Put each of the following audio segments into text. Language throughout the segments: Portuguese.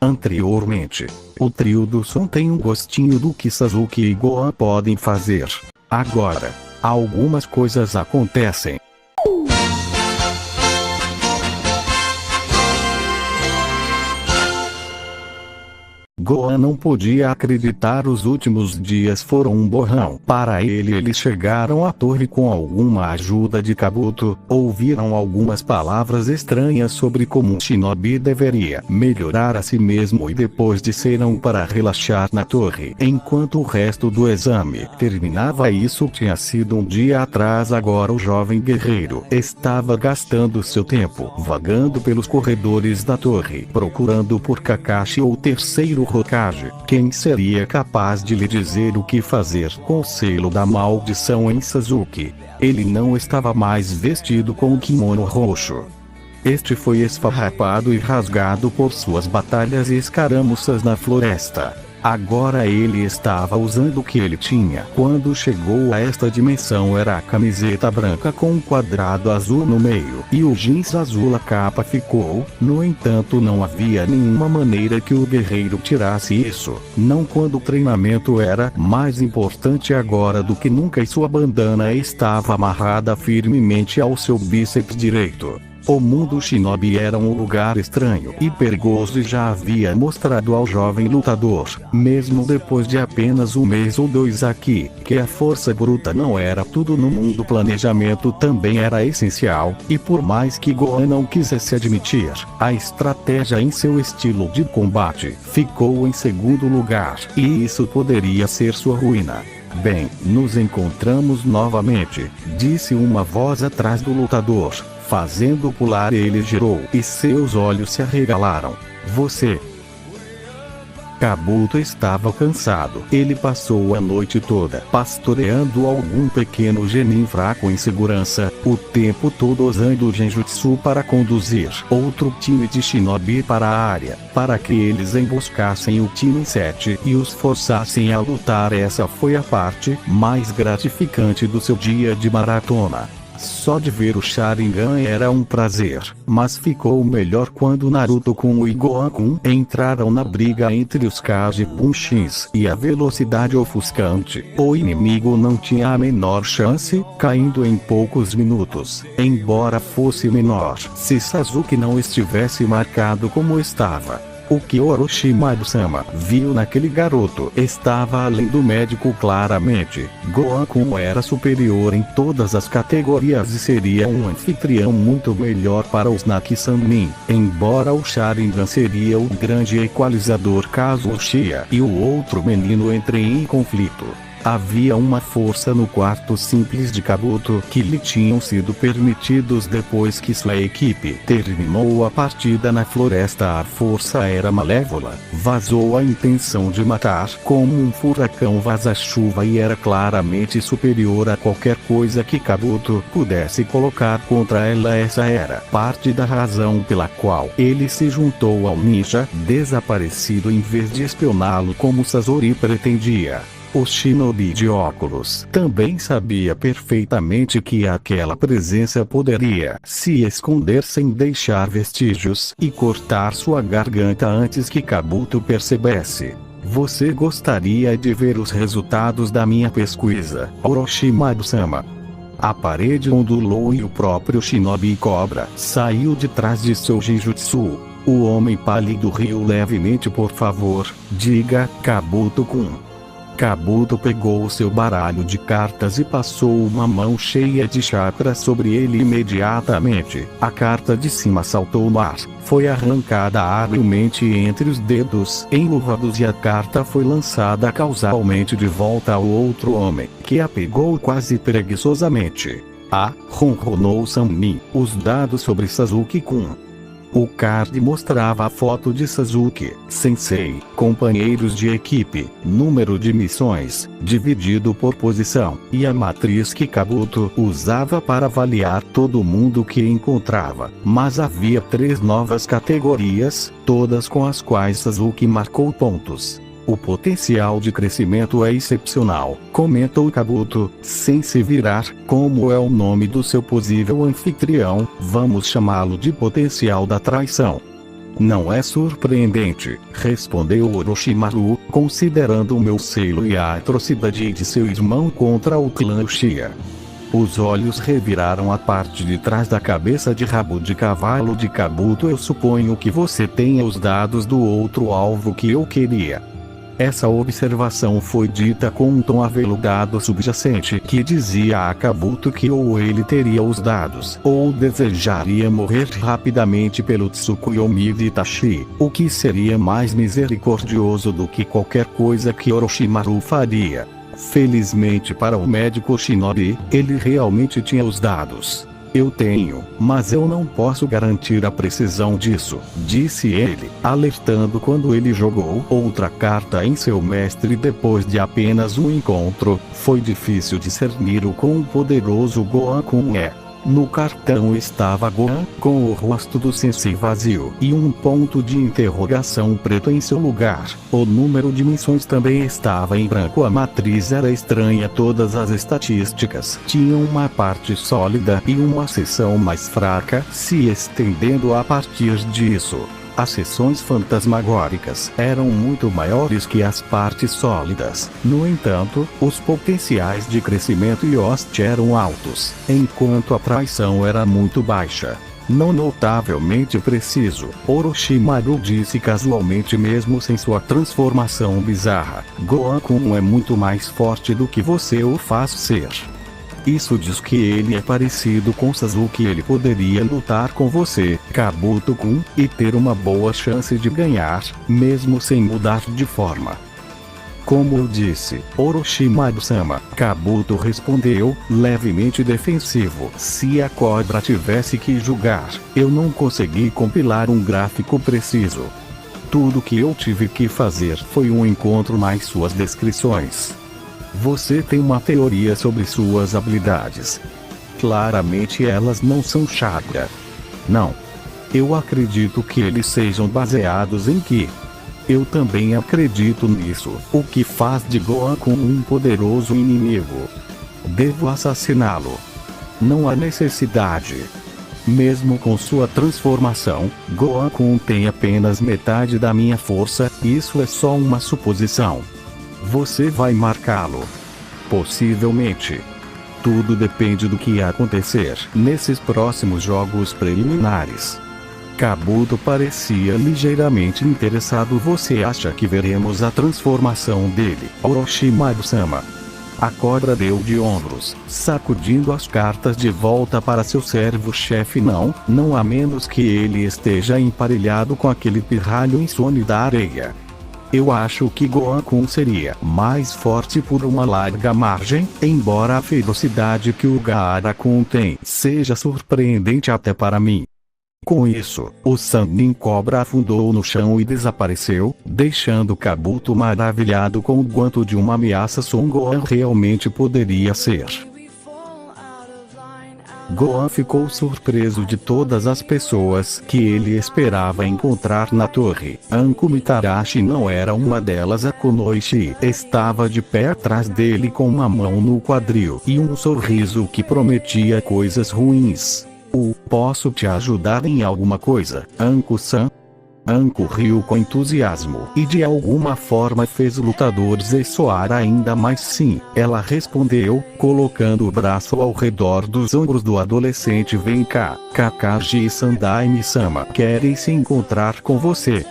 Anteriormente, o trio do som tem um gostinho do que Sasuke e Gohan podem fazer. Agora, algumas coisas acontecem. Gohan não podia acreditar, os últimos dias foram um borrão. Para ele, eles chegaram à torre com alguma ajuda de Kabuto, ouviram algumas palavras estranhas sobre como um shinobi deveria melhorar a si mesmo e depois disseram para relaxar na torre, enquanto o resto do exame terminava. Isso tinha sido um dia atrás. Agora o jovem guerreiro estava gastando seu tempo vagando pelos corredores da torre, procurando por Kakashi ou o terceiro Hokage. Quem seria capaz de lhe dizer o que fazer com o selo da maldição em Sasuke? Ele não estava mais vestido com o kimono roxo. Este foi esfarrapado e rasgado por suas batalhas e escaramuças na floresta. Agora ele estava usando o que ele tinha quando chegou a esta dimensão. Era a camiseta branca com um quadrado azul no meio e o jeans azul. A capa ficou, no entanto, não havia nenhuma maneira que o guerreiro tirasse isso, não quando o treinamento era mais importante agora do que nunca, e sua bandana estava amarrada firmemente ao seu bíceps direito. O mundo shinobi era um lugar estranho e perigoso e já havia mostrado ao jovem lutador, mesmo depois de apenas um mês ou dois aqui, que a força bruta não era tudo no mundo. O planejamento também era essencial, e por mais que Gohan não quisesse admitir, a estratégia em seu estilo de combate ficou em segundo lugar, e isso poderia ser sua ruína. Bem, nos encontramos novamente, disse uma voz atrás do lutador, fazendo pular. Ele girou e seus olhos se arregalaram. Você? Kabuto estava cansado. Ele passou a noite toda pastoreando algum pequeno genin fraco em segurança, o tempo todo usando o genjutsu para conduzir outro time de shinobi para a área, para que eles emboscassem o time 7 e os forçassem a lutar. Essa foi a parte mais gratificante do seu dia de maratona. Só de ver o Sharingan era um prazer, mas ficou melhor quando Naruto-kun e Gohan-kun entraram na briga entre os Kage Bunshins e a velocidade ofuscante. O inimigo não tinha a menor chance, caindo em poucos minutos, embora fosse menor se Sasuke não estivesse marcado como estava. O que Orochimaru-sama viu naquele garoto estava além do médico. Claramente, Gohan-kun era superior em todas as categorias e seria um anfitrião muito melhor para os Naki-sannin, embora o Sharingan seria o grande equalizador caso o Uchiha e o outro menino entrem em conflito. Havia uma força no quarto simples de Kabuto que lhe tinham sido permitidos depois que sua equipe terminou a partida na floresta. A força era malévola, vazou a intenção de matar como um furacão vaza-chuva e era claramente superior a qualquer coisa que Kabuto pudesse colocar contra ela. Essa era parte da razão pela qual ele se juntou ao ninja desaparecido em vez de espioná-lo como Sasori pretendia. O shinobi de óculos também sabia perfeitamente que aquela presença poderia se esconder sem deixar vestígios e cortar sua garganta antes que Kabuto percebesse. Você gostaria de ver os resultados da minha pesquisa, Orochimaru-sama? A parede ondulou e o próprio shinobi cobra saiu de trás de seu genjutsu. O homem pálido riu levemente. Por favor, diga, Kabuto-kun. Kabuto pegou seu baralho de cartas e passou uma mão cheia de chakras sobre ele. Imediatamente, a carta de cima saltou no ar, foi arrancada habilmente entre os dedos enluvados e a carta foi lançada causalmente de volta ao outro homem, que a pegou quase preguiçosamente. Ronronou Sannin, os dados sobre Sasuke-kun. O card mostrava a foto de Sasuke, Sensei, companheiros de equipe, número de missões, dividido por posição, e a matriz que Kabuto usava para avaliar todo mundo que encontrava. Mas havia 3 novas categorias, todas com as quais Sasuke marcou pontos. O potencial de crescimento é excepcional, comentou Kabuto, sem se virar. Como é o nome do seu possível anfitrião? Vamos chamá-lo de potencial da traição. Não é surpreendente, respondeu Orochimaru, considerando o meu selo e a atrocidade de seu irmão contra o clã Uchiha. Os olhos reviraram a parte de trás da cabeça de rabo de cavalo de Kabuto. Eu suponho que você tenha os dados do outro alvo que eu queria. Essa observação foi dita com um tom aveludado subjacente que dizia a Kabuto que ou ele teria os dados ou desejaria morrer rapidamente pelo Tsukuyomi de Itachi, o que seria mais misericordioso do que qualquer coisa que Orochimaru faria. Felizmente para o médico Shinobi, ele realmente tinha os dados. Eu tenho, mas eu não posso garantir a precisão disso, disse ele, alertando quando ele jogou outra carta em seu mestre depois de apenas um encontro. Foi difícil discernir o quão poderoso Gohan Kun é. No cartão estava Gohan, com o rosto do sensei vazio e um ponto de interrogação preto em seu lugar. O número de missões também estava em branco. A matriz era estranha. Todas as estatísticas tinham uma parte sólida e uma seção mais fraca, se estendendo a partir disso. As seções fantasmagóricas eram muito maiores que as partes sólidas. No entanto, os potenciais de crescimento e hoste eram altos, enquanto a traição era muito baixa. Não notavelmente preciso, Orochimaru disse casualmente mesmo sem sua transformação bizarra. Gohan Kun é muito mais forte do que você o faz ser. Isso diz que ele é parecido com Sasuke. Ele poderia lutar com você, Kabuto-kun, e ter uma boa chance de ganhar, mesmo sem mudar de forma. Como eu disse, Orochimaru-sama, Kabuto respondeu, levemente defensivo. Se a cobra tivesse que julgar, eu não consegui compilar um gráfico preciso. Tudo que eu tive que fazer foi um encontro mais suas descrições. Você tem uma teoria sobre suas habilidades. Claramente elas não são chakra. Não. Eu acredito que eles sejam baseados em Ki. Eu também acredito nisso, o que faz de Gohan Kun um poderoso inimigo. Devo assassiná-lo. Não há necessidade. Mesmo com sua transformação, Gohan Kun tem apenas metade da minha força. Isso é só uma suposição. Você vai marcá-lo? Possivelmente. Tudo depende do que acontecer nesses próximos jogos preliminares. Kabuto parecia ligeiramente interessado. Você acha que veremos a transformação dele, Orochimaru-sama? A cobra deu de ombros, sacudindo as cartas de volta para seu servo-chefe. Não a menos que ele esteja emparelhado com aquele pirralho insone da areia. Eu acho que Gohan Kun seria mais forte por uma larga margem, embora a ferocidade que o Gaara Kun tem seja surpreendente até para mim. Com isso, o Sannin Cobra afundou no chão e desapareceu, deixando Kabuto maravilhado com o quanto de uma ameaça Son Gohan realmente poderia ser. Gohan ficou surpreso de todas as pessoas que ele esperava encontrar na torre. Anko Mitarashi não era uma delas. A Kunoichi estava de pé atrás dele com uma mão no quadril e um sorriso que prometia coisas ruins. Posso te ajudar em alguma coisa, Anko-san? Anko riu com entusiasmo e de alguma forma fez o lutador ressoar ainda mais. Sim, ela respondeu, colocando o braço ao redor dos ombros do adolescente. Vem cá, Kakashi e Sandaime-sama querem se encontrar com você.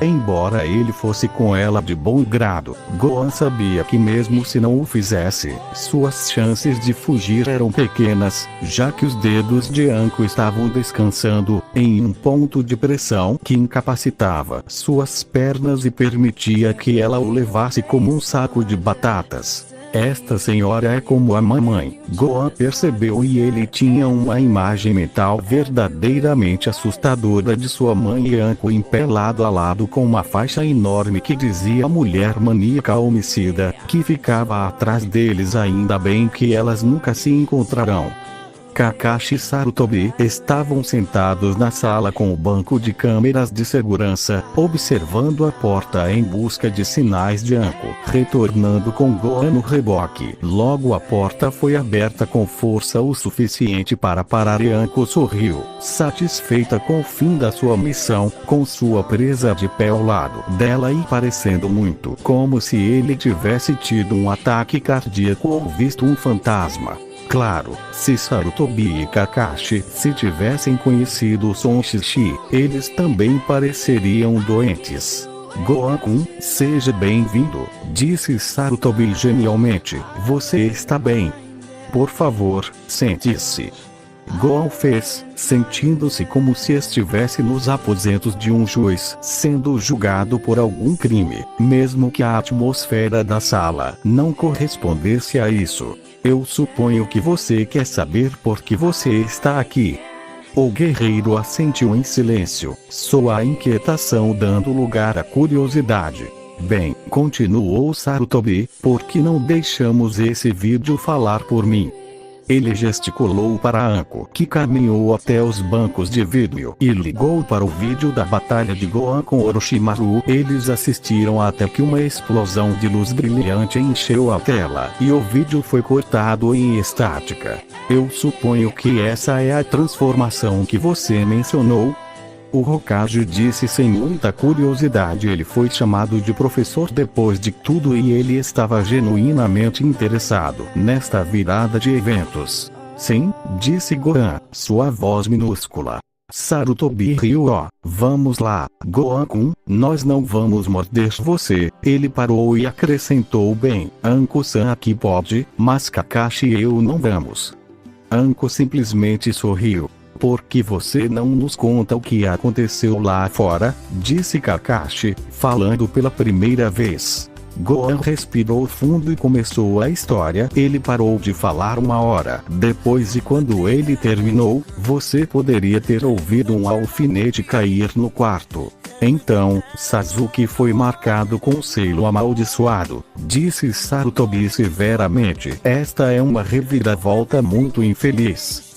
Embora ele fosse com ela de bom grado, Gohan sabia que mesmo se não o fizesse, suas chances de fugir eram pequenas, já que os dedos de Anko estavam descansando em um ponto de pressão que incapacitava suas pernas e permitia que ela o levasse como um saco de batatas. Esta senhora é como a mamãe, Gohan percebeu, e ele tinha uma imagem mental verdadeiramente assustadora de sua mãe e Anko em pé lado a lado com uma faixa enorme que dizia mulher maníaca homicida, que ficava atrás deles. Ainda bem que elas nunca se encontrarão. Kakashi e Sarutobi estavam sentados na sala com o banco de câmeras de segurança, observando a porta em busca de sinais de Anko, retornando com Gohan no reboque. Logo a porta foi aberta com força o suficiente para parar e Anko sorriu, satisfeita com o fim da sua missão, com sua presa de pé ao lado dela e parecendo muito como se ele tivesse tido um ataque cardíaco ou visto um fantasma. Claro, se Sarutobi e Kakashi se tivessem conhecido o Son Shishi, eles também pareceriam doentes. Gohan-kun, seja bem-vindo, disse Sarutobi genialmente. Você está bem? Por favor, sente-se. Gohan fez, sentindo-se como se estivesse nos aposentos de um juiz sendo julgado por algum crime, mesmo que a atmosfera da sala não correspondesse a isso. Eu suponho que você quer saber por que você está aqui. O guerreiro assentiu em silêncio, sua inquietação dando lugar à curiosidade. Bem, continuou Sarutobi, por que não deixamos esse vídeo falar por mim? Ele gesticulou para Anko, que caminhou até os bancos de vídeo e ligou para o vídeo da batalha de Gohan com Orochimaru. Eles assistiram até que uma explosão de luz brilhante encheu a tela e o vídeo foi cortado em estática. Eu suponho que essa é a transformação que você mencionou? O Hokage disse sem muita curiosidade. Ele foi chamado de professor depois de tudo e ele estava genuinamente interessado nesta virada de eventos. Sim, disse Gohan, sua voz minúscula. Sarutobi riu. Vamos lá, Gohan-kun, nós não vamos morder você. Ele parou e acrescentou, bem, Anko-san aqui pode, mas Kakashi e eu não vamos. Anko simplesmente sorriu. Por que você não nos conta o que aconteceu lá fora? Disse Kakashi, falando pela primeira vez. Gohan respirou fundo e começou a história. Ele parou de falar uma hora depois e quando ele terminou, você poderia ter ouvido um alfinete cair no quarto. Então, Sasuke foi marcado com o selo amaldiçoado, disse Sarutobi severamente. Esta é uma reviravolta muito infeliz.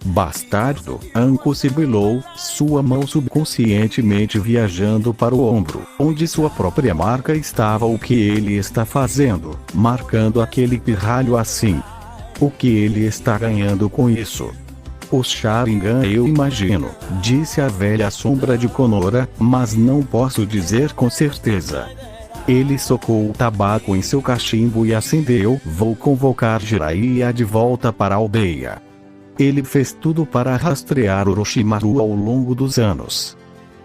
Bastardo, Anko sibilou, sua mão subconscientemente viajando para o ombro, onde sua própria marca estava. O que ele está fazendo, marcando aquele pirralho assim? O que ele está ganhando com isso? O Sharingan, eu imagino, disse a velha sombra de Konoha, mas não posso dizer com certeza. Ele socou o tabaco em seu cachimbo e acendeu. Vou convocar Jiraiya de volta para a aldeia. Ele fez tudo para rastrear Orochimaru ao longo dos anos.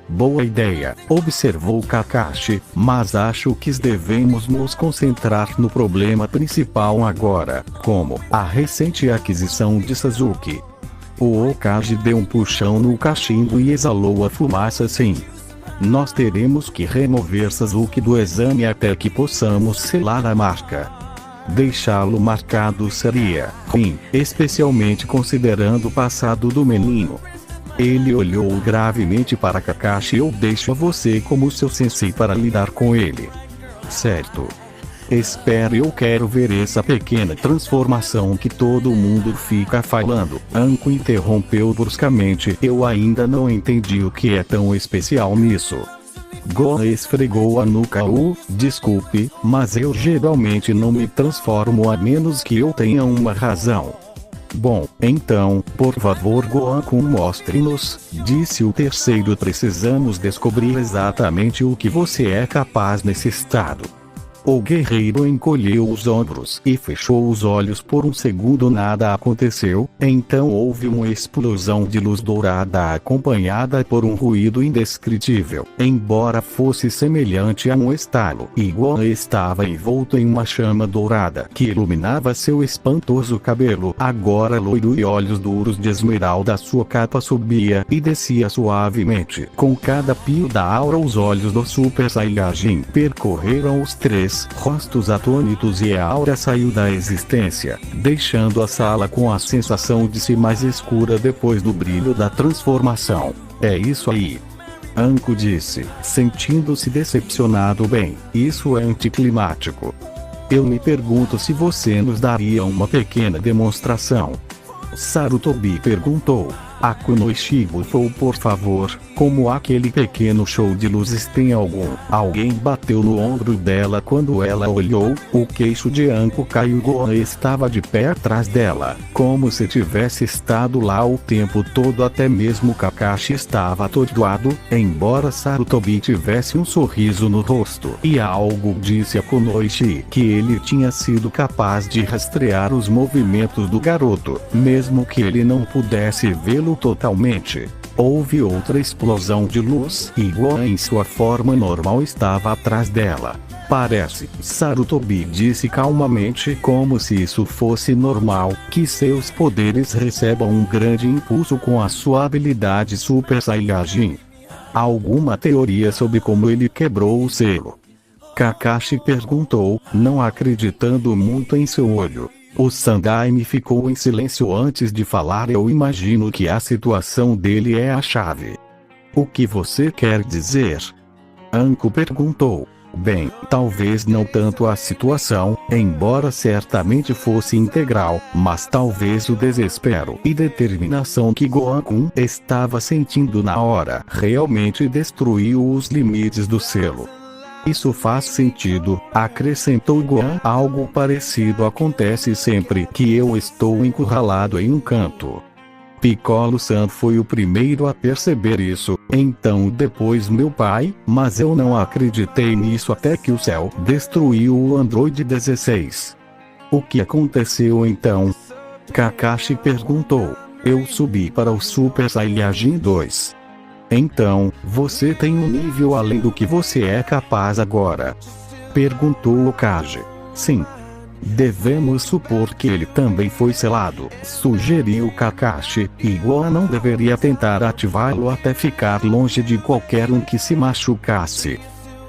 Boa ideia, observou Kakashi, mas acho que devemos nos concentrar no problema principal agora, como a recente aquisição de Sasuke. O Hokage deu um puxão no cachimbo e exalou a fumaça. Sim. Nós teremos que remover Sasuke do exame até que possamos selar a marca. Deixá-lo marcado seria ruim, especialmente considerando o passado do menino. Ele olhou gravemente para Kakashi. Eu deixo a você como seu sensei para lidar com ele. Certo. Espere, eu quero ver essa pequena transformação que todo mundo fica falando. Anko interrompeu bruscamente. Eu ainda não entendi o que é tão especial nisso. Gohan esfregou a nuca. Desculpe, mas eu geralmente não me transformo a menos que eu tenha uma razão. Bom, então, por favor Gohan-kun, mostre-nos, disse o terceiro. Precisamos descobrir exatamente o que você é capaz nesse estado. O guerreiro encolheu os ombros e fechou os olhos por um segundo. Nada aconteceu. Então houve uma explosão de luz dourada acompanhada por um ruído indescritível. Embora fosse semelhante a um estalo, Gohan estava envolto em uma chama dourada que iluminava seu espantoso cabelo, agora loiro, e olhos duros de esmeralda. Sua capa subia e descia suavemente. Com cada pio da aura, os olhos do Super Saiyajin percorreram os três rostos atônitos e a aura saiu da existência, deixando a sala com a sensação de ser mais escura depois do brilho da transformação. É isso aí. Anko disse, sentindo-se decepcionado. Bem, isso é anticlimático. Eu me pergunto se você nos daria uma pequena demonstração. Sarutobi perguntou. A Kunoichi bufou por favor, como aquele pequeno show de luzes tem algum. Alguém bateu no ombro dela quando ela olhou, o queixo de Anko caiu. Gohan estava de pé atrás dela, como se tivesse estado lá o tempo todo. Até mesmo Kakashi estava atordoado, embora Sarutobi tivesse um sorriso no rosto. E algo disse a Kunoichi que ele tinha sido capaz de rastrear os movimentos do garoto, mesmo que ele não pudesse vê-lo totalmente. Houve outra explosão de luz e Gohan em sua forma normal estava atrás dela. Parece, Sarutobi disse calmamente, como se isso fosse normal, que seus poderes recebam um grande impulso com a sua habilidade Super Saiyajin. Alguma teoria sobre como ele quebrou o selo? Kakashi perguntou, não acreditando muito em seu olho. O Sandaime ficou em silêncio antes de falar. Eu imagino que a situação dele é a chave. O que você quer dizer? Anko perguntou. Bem, talvez não tanto a situação, embora certamente fosse integral, mas talvez o desespero e determinação que Gohan-kun estava sentindo na hora realmente destruiu os limites do selo. Isso faz sentido, acrescentou Gohan. Algo parecido acontece sempre que eu estou encurralado em um canto. Piccolo-san foi o primeiro a perceber isso, então depois meu pai, mas eu não acreditei nisso até que o Cell destruiu o Android 16. O que aconteceu então? Kakashi perguntou. Eu subi para o Super Saiyajin 2. Então, você tem um nível além do que você é capaz agora? Perguntou Kage. Sim. Devemos supor que ele também foi selado, sugeriu Kakashi, e Gohan não deveria tentar ativá-lo até ficar longe de qualquer um que se machucasse.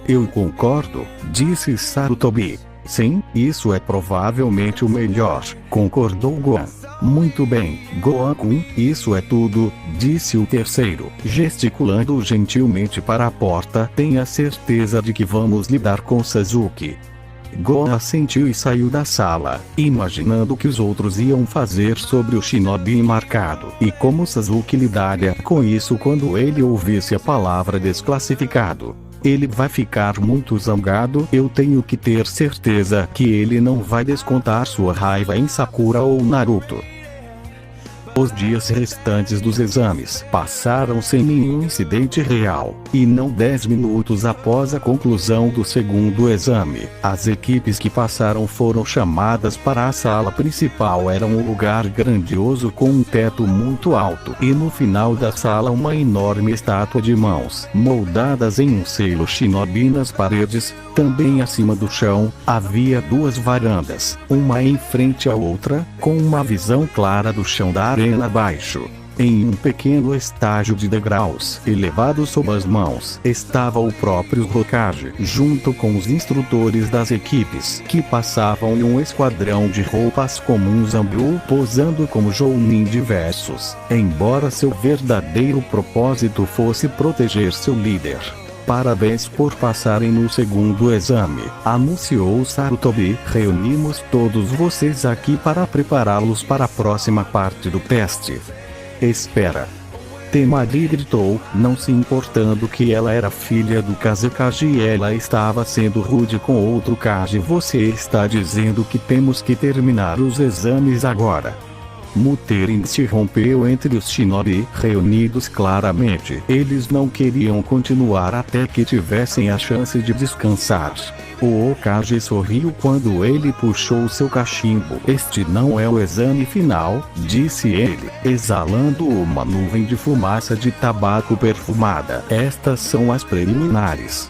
Eu concordo, disse Sarutobi. Sim, isso é provavelmente o melhor, concordou Gohan. Muito bem, Gohan-kun, isso é tudo, disse o terceiro, gesticulando gentilmente para a porta. Tenha certeza de que vamos lidar com Sasuke. Gohan assentiu e saiu da sala, imaginando o que os outros iam fazer sobre o shinobi marcado, e como Sasuke lidaria com isso quando ele ouvisse a palavra desclassificado. Ele vai ficar muito zangado. Eu tenho que ter certeza que ele não vai descontar sua raiva em Sakura ou Naruto. Os dias restantes dos exames passaram sem nenhum incidente real, e não 10 minutos após a conclusão do segundo exame, as equipes que passaram foram chamadas para a sala principal. Era um lugar grandioso com um teto muito alto, e no final da sala uma enorme estátua de mãos moldadas em um selo shinobi nas paredes. Também acima do chão, havia duas varandas, uma em frente à outra, com uma visão clara do chão da arena abaixo. Em um pequeno estágio de degraus elevados sob as mãos, estava o próprio Hokage, junto com os instrutores das equipes, que passavam em um esquadrão de roupas comuns Zambu, posando como Jounin diversos, embora seu verdadeiro propósito fosse proteger seu líder. Parabéns por passarem no segundo exame, anunciou Sarutobi. Reunimos todos vocês aqui para prepará-los para a próxima parte do teste. Espera. Temari gritou, não se importando que ela era filha do Kazekage e ela estava sendo rude com outro Kage. Você está dizendo que temos que terminar os exames agora? Muteren se rompeu entre os shinobi reunidos. Claramente, eles não queriam continuar até que tivessem a chance de descansar. O Hokage sorriu quando ele puxou seu cachimbo. Este não é o exame final, disse ele, exalando uma nuvem de fumaça de tabaco perfumada. Estas são as preliminares.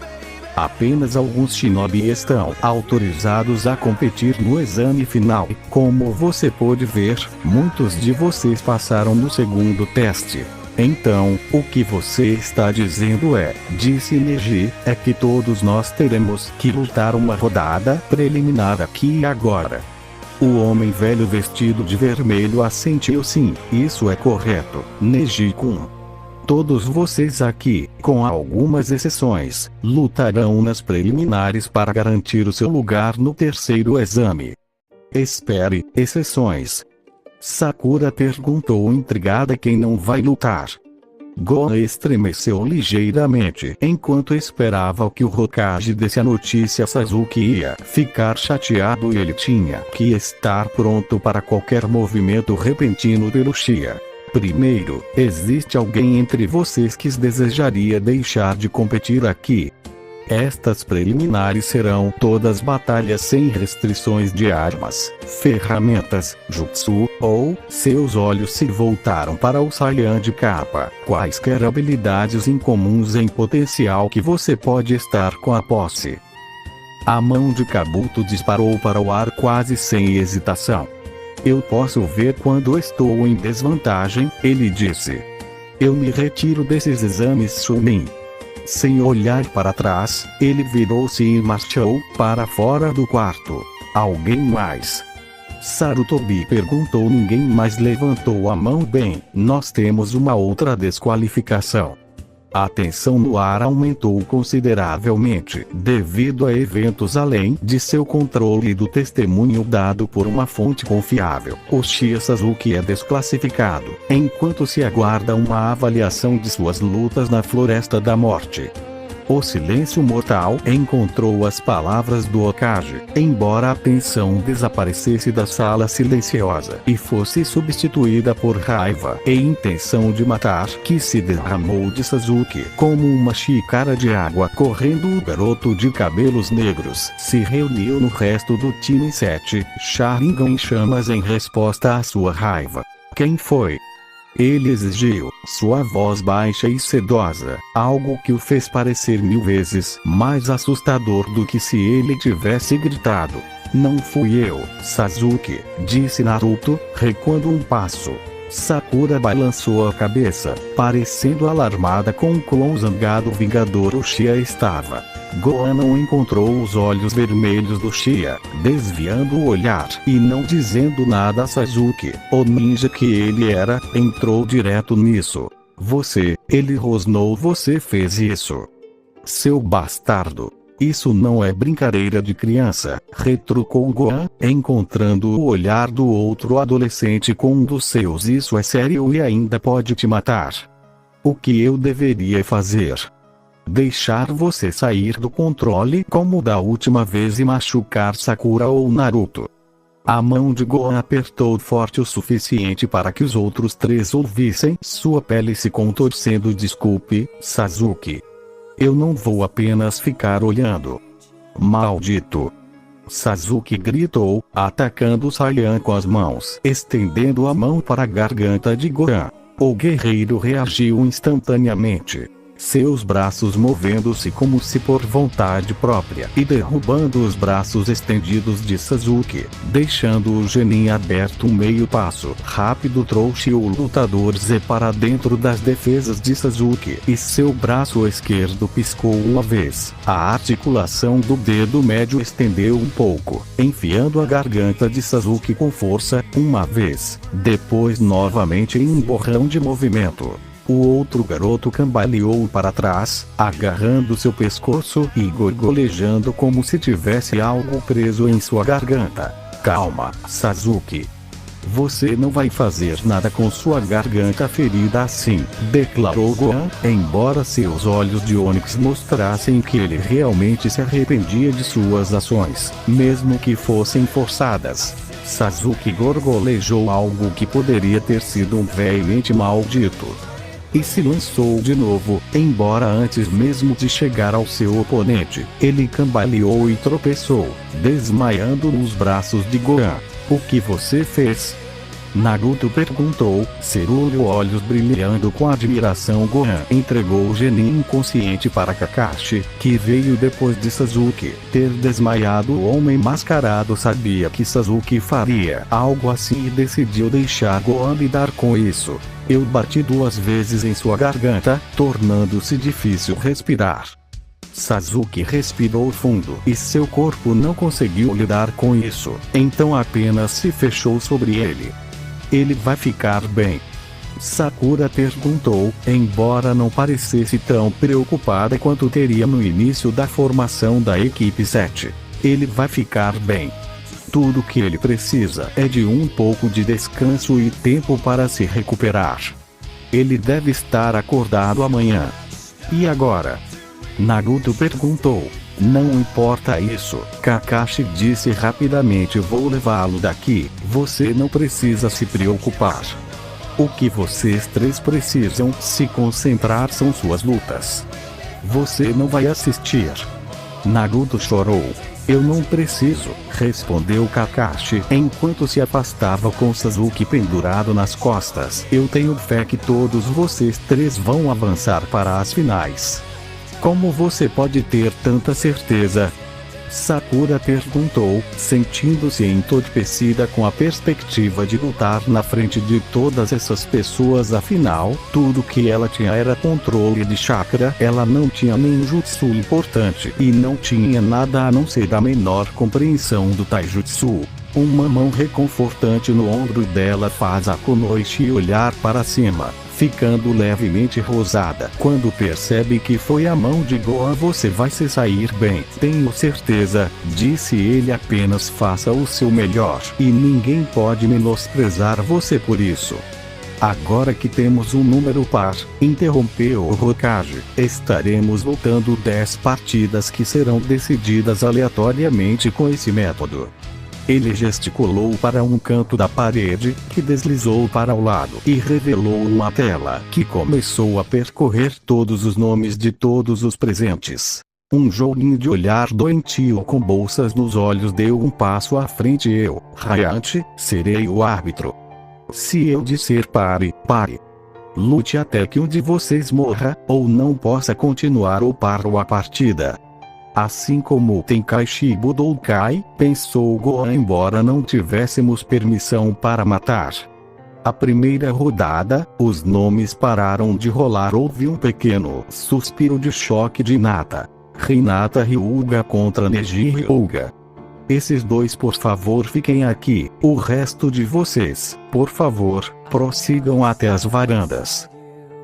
Apenas alguns shinobi estão autorizados a competir no exame final. Como você pôde ver, muitos de vocês passaram no segundo teste. Então, o que você está dizendo disse Neji, é que todos nós teremos que lutar uma rodada preliminar aqui e agora. O homem velho vestido de vermelho assentiu. Sim, isso é correto, Neji-kun. Todos vocês aqui, com algumas exceções, lutarão nas preliminares para garantir o seu lugar no terceiro exame. Espere, exceções. Sakura perguntou intrigada quem não vai lutar. Gohan estremeceu ligeiramente enquanto esperava que o Hokage desse a notícia. Sasuke ia ficar chateado e ele tinha que estar pronto para qualquer movimento repentino pelo Uchiha. Primeiro, existe alguém entre vocês que desejaria deixar de competir aqui? Estas preliminares serão todas batalhas sem restrições de armas, ferramentas, jutsu, ou seus olhos se voltaram para o Saiyan de capa. Quaisquer habilidades incomuns em potencial que você pode estar com a posse. A mão de Kabuto disparou para o ar quase sem hesitação. Eu posso ver quando estou em desvantagem, ele disse. Eu me retiro desses exames Chunin. Sem olhar para trás, ele virou-se e marchou para fora do quarto. Alguém mais? Sarutobi perguntou. Ninguém mais levantou a mão. Bem, nós temos uma outra desqualificação. A tensão no ar aumentou consideravelmente devido a eventos além de seu controle e do testemunho dado por uma fonte confiável. Uchiha Sasuke é desclassificado, enquanto se aguarda uma avaliação de suas lutas na Floresta da Morte. O silêncio mortal encontrou as palavras do Hokage, embora a tensão desaparecesse da sala silenciosa e fosse substituída por raiva e intenção de matar que se derramou de Sasuke como uma xícara de água correndo. O garoto de cabelos negros se reuniu no resto do time 7, Sharingan em chamas em resposta à sua raiva. Quem foi? Ele exigiu, sua voz baixa e sedosa, algo que o fez parecer 1000 vezes mais assustador do que se ele tivesse gritado. Não fui eu, Sasuke, disse Naruto, recuando um passo. Sakura balançou a cabeça, parecendo alarmada com o quão zangado o Vingador Uchiha estava. Gohan não encontrou os olhos vermelhos do Uchiha, desviando o olhar e não dizendo nada a Sasuke. O ninja que ele era, entrou direto nisso. Você, ele rosnou. Você fez isso. Seu bastardo. Isso não é brincadeira de criança, retrucou Gohan, encontrando o olhar do outro adolescente com um dos seus. Isso é sério e ainda pode te matar. O que eu deveria fazer? Deixar você sair do controle como da última vez e machucar Sakura ou Naruto. A mão de Gohan apertou forte o suficiente para que os outros três ouvissem sua pele se contorcendo. Desculpe, Sasuke. Eu não vou apenas ficar olhando. Maldito! Sasuke gritou, atacando o Saiyan com as mãos, estendendo a mão para a garganta de Gohan. O guerreiro reagiu instantaneamente. Seus braços movendo-se como se por vontade própria e derrubando os braços estendidos de Sasuke, deixando o Genin aberto um meio passo. Rápido trouxe o lutador Z para dentro das defesas de Sasuke e seu braço esquerdo piscou uma vez. A articulação do dedo médio estendeu um pouco, enfiando a garganta de Sasuke com força, uma vez, depois novamente em um borrão de movimento. O outro garoto cambaleou para trás, agarrando seu pescoço e gorgolejando como se tivesse algo preso em sua garganta. Calma, Sasuke. Você não vai fazer nada com sua garganta ferida assim, declarou Gohan, embora seus olhos de ônix mostrassem que ele realmente se arrependia de suas ações, mesmo que fossem forçadas. Sasuke gorgolejou algo que poderia ter sido um veemente maldito. E se lançou de novo, embora antes mesmo de chegar ao seu oponente, ele cambaleou e tropeçou, desmaiando nos braços de Gohan. O que você fez? Naruto perguntou, cerulho olhos brilhando com admiração. Gohan entregou o Genin inconsciente para Kakashi, que veio depois de Sasuke ter desmaiado. O homem mascarado sabia que Sasuke faria algo assim e decidiu deixar Gohan lidar com isso. Eu bati 2 vezes em sua garganta, tornando-se difícil respirar. Sasuke respirou fundo e seu corpo não conseguiu lidar com isso, então apenas se fechou sobre ele. Ele vai ficar bem? Sakura perguntou, embora não parecesse tão preocupada quanto teria no início da formação da equipe 7. Ele vai ficar bem. Tudo que ele precisa é de um pouco de descanso e tempo para se recuperar. Ele deve estar acordado amanhã. E agora? Naruto perguntou. Não importa isso, Kakashi disse rapidamente. Vou levá-lo daqui, você não precisa se preocupar. O que vocês três precisam se concentrar são suas lutas. Você não vai assistir. Naruto chorou. Eu não preciso, respondeu Kakashi enquanto se afastava com Sasuke pendurado nas costas. Eu tenho fé que todos vocês três vão avançar para as finais. Como você pode ter tanta certeza? Sakura perguntou, sentindo-se entorpecida com a perspectiva de lutar na frente de todas essas pessoas. Afinal, tudo que ela tinha era controle de chakra. Ela não tinha nem jutsu importante e não tinha nada a não ser a menor compreensão do taijutsu. Uma mão reconfortante no ombro dela faz a Kunoichi olhar para cima, ficando levemente rosada quando percebe que foi a mão de Gohan. Você vai se sair bem, tenho certeza, disse ele. Apenas faça o seu melhor e ninguém pode menosprezar você por isso. Agora que temos um número par, interrompeu o Hokage, estaremos lutando 10 partidas que serão decididas aleatoriamente com esse método. Ele gesticulou para um canto da parede, que deslizou para o lado e revelou uma tela que começou a percorrer todos os nomes de todos os presentes. Um joguinho de olhar doentio com bolsas nos olhos deu um passo à frente. Eu, Hayate, serei o árbitro. Se eu disser pare, pare. Lute até que um de vocês morra, ou não possa continuar ou paro a partida. Assim como Tenkaichi Budokai, pensou Gohan, embora não tivéssemos permissão para matar. A primeira rodada, os nomes pararam de rolar. Houve um pequeno suspiro de choque de Hinata. Hinata Hyuga contra Neji Hyuga. Esses dois, por favor, fiquem aqui. O resto de vocês, por favor, prossigam até as varandas.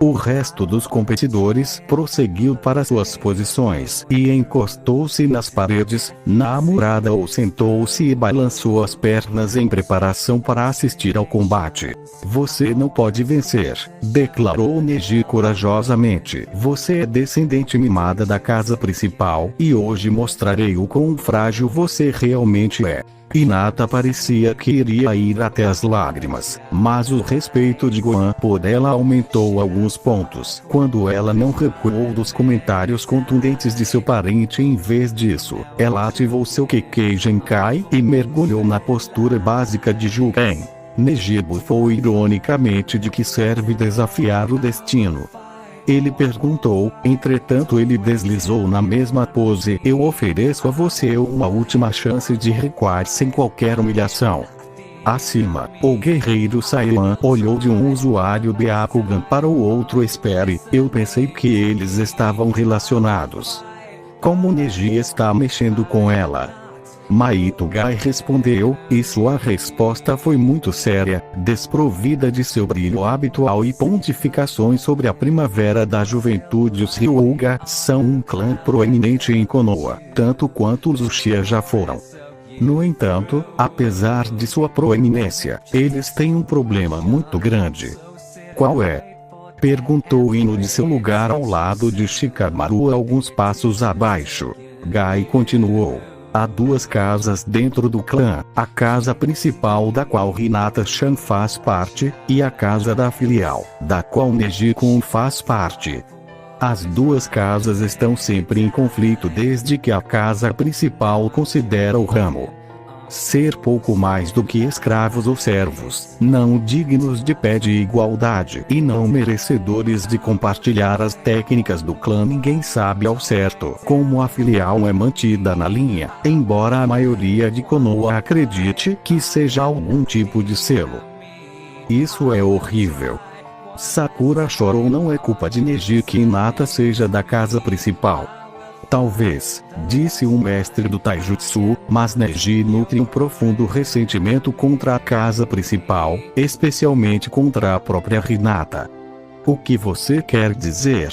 O resto dos competidores prosseguiu para suas posições e encostou-se nas paredes, na murada ou sentou-se e balançou as pernas em preparação para assistir ao combate. Você não pode vencer, declarou Neji corajosamente. Você é descendente mimada da casa principal e hoje mostrarei o quão frágil você realmente é. Hinata parecia que iria ir até as lágrimas, mas o respeito de Gohan por ela aumentou alguns pontos quando ela não recuou dos comentários contundentes de seu parente. Em vez disso, ela ativou seu Kekkei Genkai e mergulhou na postura básica de Juken. Neji bufou ironicamente. De que serve desafiar o destino? Ele perguntou, entretanto ele deslizou na mesma pose. Eu ofereço a você uma última chance de recuar sem qualquer humilhação. Acima, o guerreiro Saiyan olhou de um usuário Byakugan para o outro. Espere, eu pensei que eles estavam relacionados. Como Neji está mexendo com ela? Maito Gai respondeu, e sua resposta foi muito séria, desprovida de seu brilho habitual e pontificações sobre a primavera da juventude. Os Hyuga são um clã proeminente em Konoha, tanto quanto os Uchiha já foram. No entanto, apesar de sua proeminência, eles têm um problema muito grande. Qual é? Perguntou Ino de seu lugar ao lado de Shikamaru alguns passos abaixo. Gai continuou. Há duas casas dentro do clã, a casa principal da qual Hinata-chan faz parte, e a casa da filial, da qual Neji-kun faz parte. As duas casas estão sempre em conflito desde que a casa principal considera o ramo ser pouco mais do que escravos ou servos, não dignos de pé de igualdade e não merecedores de compartilhar as técnicas do clã. Ninguém sabe ao certo como a filial é mantida na linha, embora a maioria de Konoha acredite que seja algum tipo de selo. Isso é horrível. Sakura chorou. Não é culpa de Neji que Hinata seja da casa principal. Talvez, disse um mestre do taijutsu, mas Neji nutre um profundo ressentimento contra a casa principal, especialmente contra a própria Hinata. O que você quer dizer?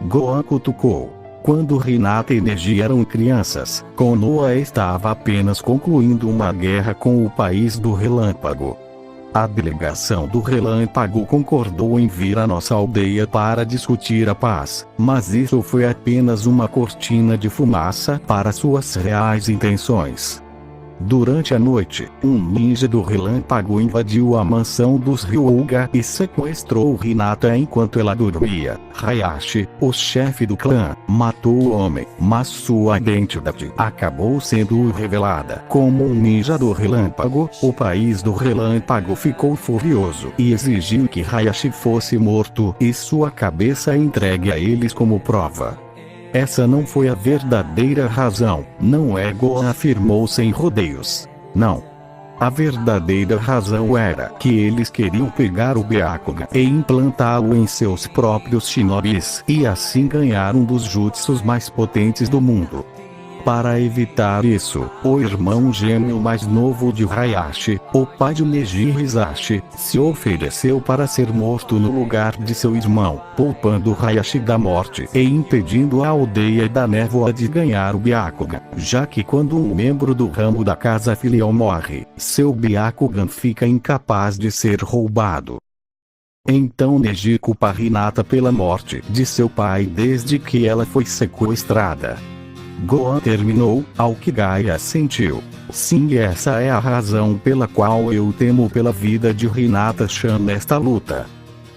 Gohan cutucou. Quando Hinata e Neji eram crianças, Konoha estava apenas concluindo uma guerra com o país do relâmpago. A delegação do relâmpago concordou em vir à nossa aldeia para discutir a paz, mas isso foi apenas uma cortina de fumaça para suas reais intenções. Durante a noite, um ninja do relâmpago invadiu a mansão dos Ryuga e sequestrou Hinata enquanto ela dormia. Hayashi, o chefe do clã, matou o homem, mas sua identidade acabou sendo revelada como um ninja do relâmpago. O país do relâmpago ficou furioso e exigiu que Hayashi fosse morto e sua cabeça entregue a eles como prova. Essa não foi a verdadeira razão, não é, Gohan afirmou sem rodeios. Não. A verdadeira razão era que eles queriam pegar o Byakugan e implantá-lo em seus próprios shinobis, e assim ganhar um dos jutsus mais potentes do mundo. Para evitar isso, o irmão gêmeo mais novo de Hayashi, o pai de Neji Hisashi, se ofereceu para ser morto no lugar de seu irmão, poupando Hayashi da morte e impedindo a aldeia da névoa de ganhar o Byakugan, já que quando um membro do ramo da casa filial morre, seu Byakugan fica incapaz de ser roubado. Então Neji culpa Hinata pela morte de seu pai desde que ela foi sequestrada. Gohan terminou, ao que Gaia assentiu. Sim, essa é a razão pela qual eu temo pela vida de Hinata-chan nesta luta.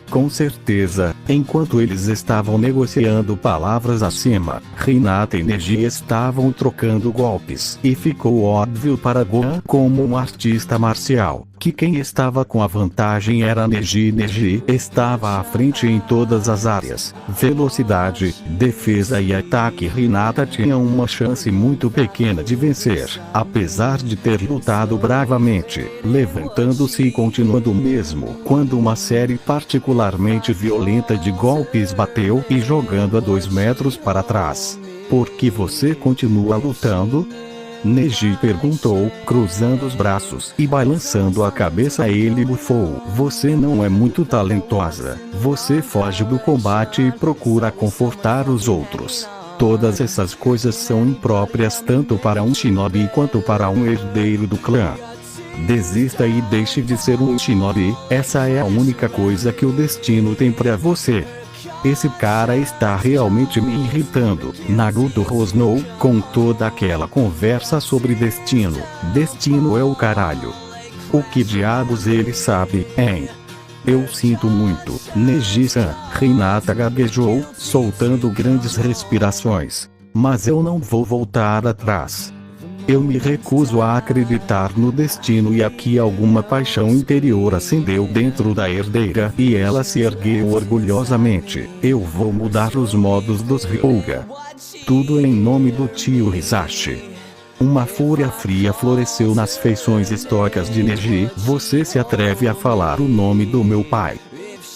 Com certeza, enquanto eles estavam negociando palavras acima, Hinata e Neji estavam trocando golpes, e ficou óbvio para Gohan, como um artista marcial, que quem estava com a vantagem era Neji. Neji estava à frente em todas as áreas: velocidade, defesa e ataque. Hinata tinha uma chance muito pequena de vencer, apesar de ter lutado bravamente, levantando-se e continuando mesmo quando uma série particularmente violenta de golpes bateu e jogando a 2 metros para trás. Por que você continua lutando? Neji perguntou, cruzando os braços e balançando a cabeça. Ele bufou. Você não é muito talentosa. Você foge do combate e procura confortar os outros. Todas essas coisas são impróprias tanto para um shinobi quanto para um herdeiro do clã. Desista e deixe de ser um shinobi. Essa é a única coisa que o destino tem para você. Esse cara está realmente me irritando. Naruto rosnou, com toda aquela conversa sobre destino. Destino é o caralho. O que diabos ele sabe, hein? Eu sinto muito, Neji-san. Hinata gaguejou, soltando grandes respirações. Mas eu não vou voltar atrás. Eu me recuso a acreditar no destino. E aqui alguma paixão interior acendeu dentro da herdeira, e ela se ergueu orgulhosamente. Eu vou mudar os modos dos Ryuga. Tudo em nome do tio Hisashi. Uma fúria fria floresceu nas feições estoicas de Neji. Você se atreve a falar o nome do meu pai?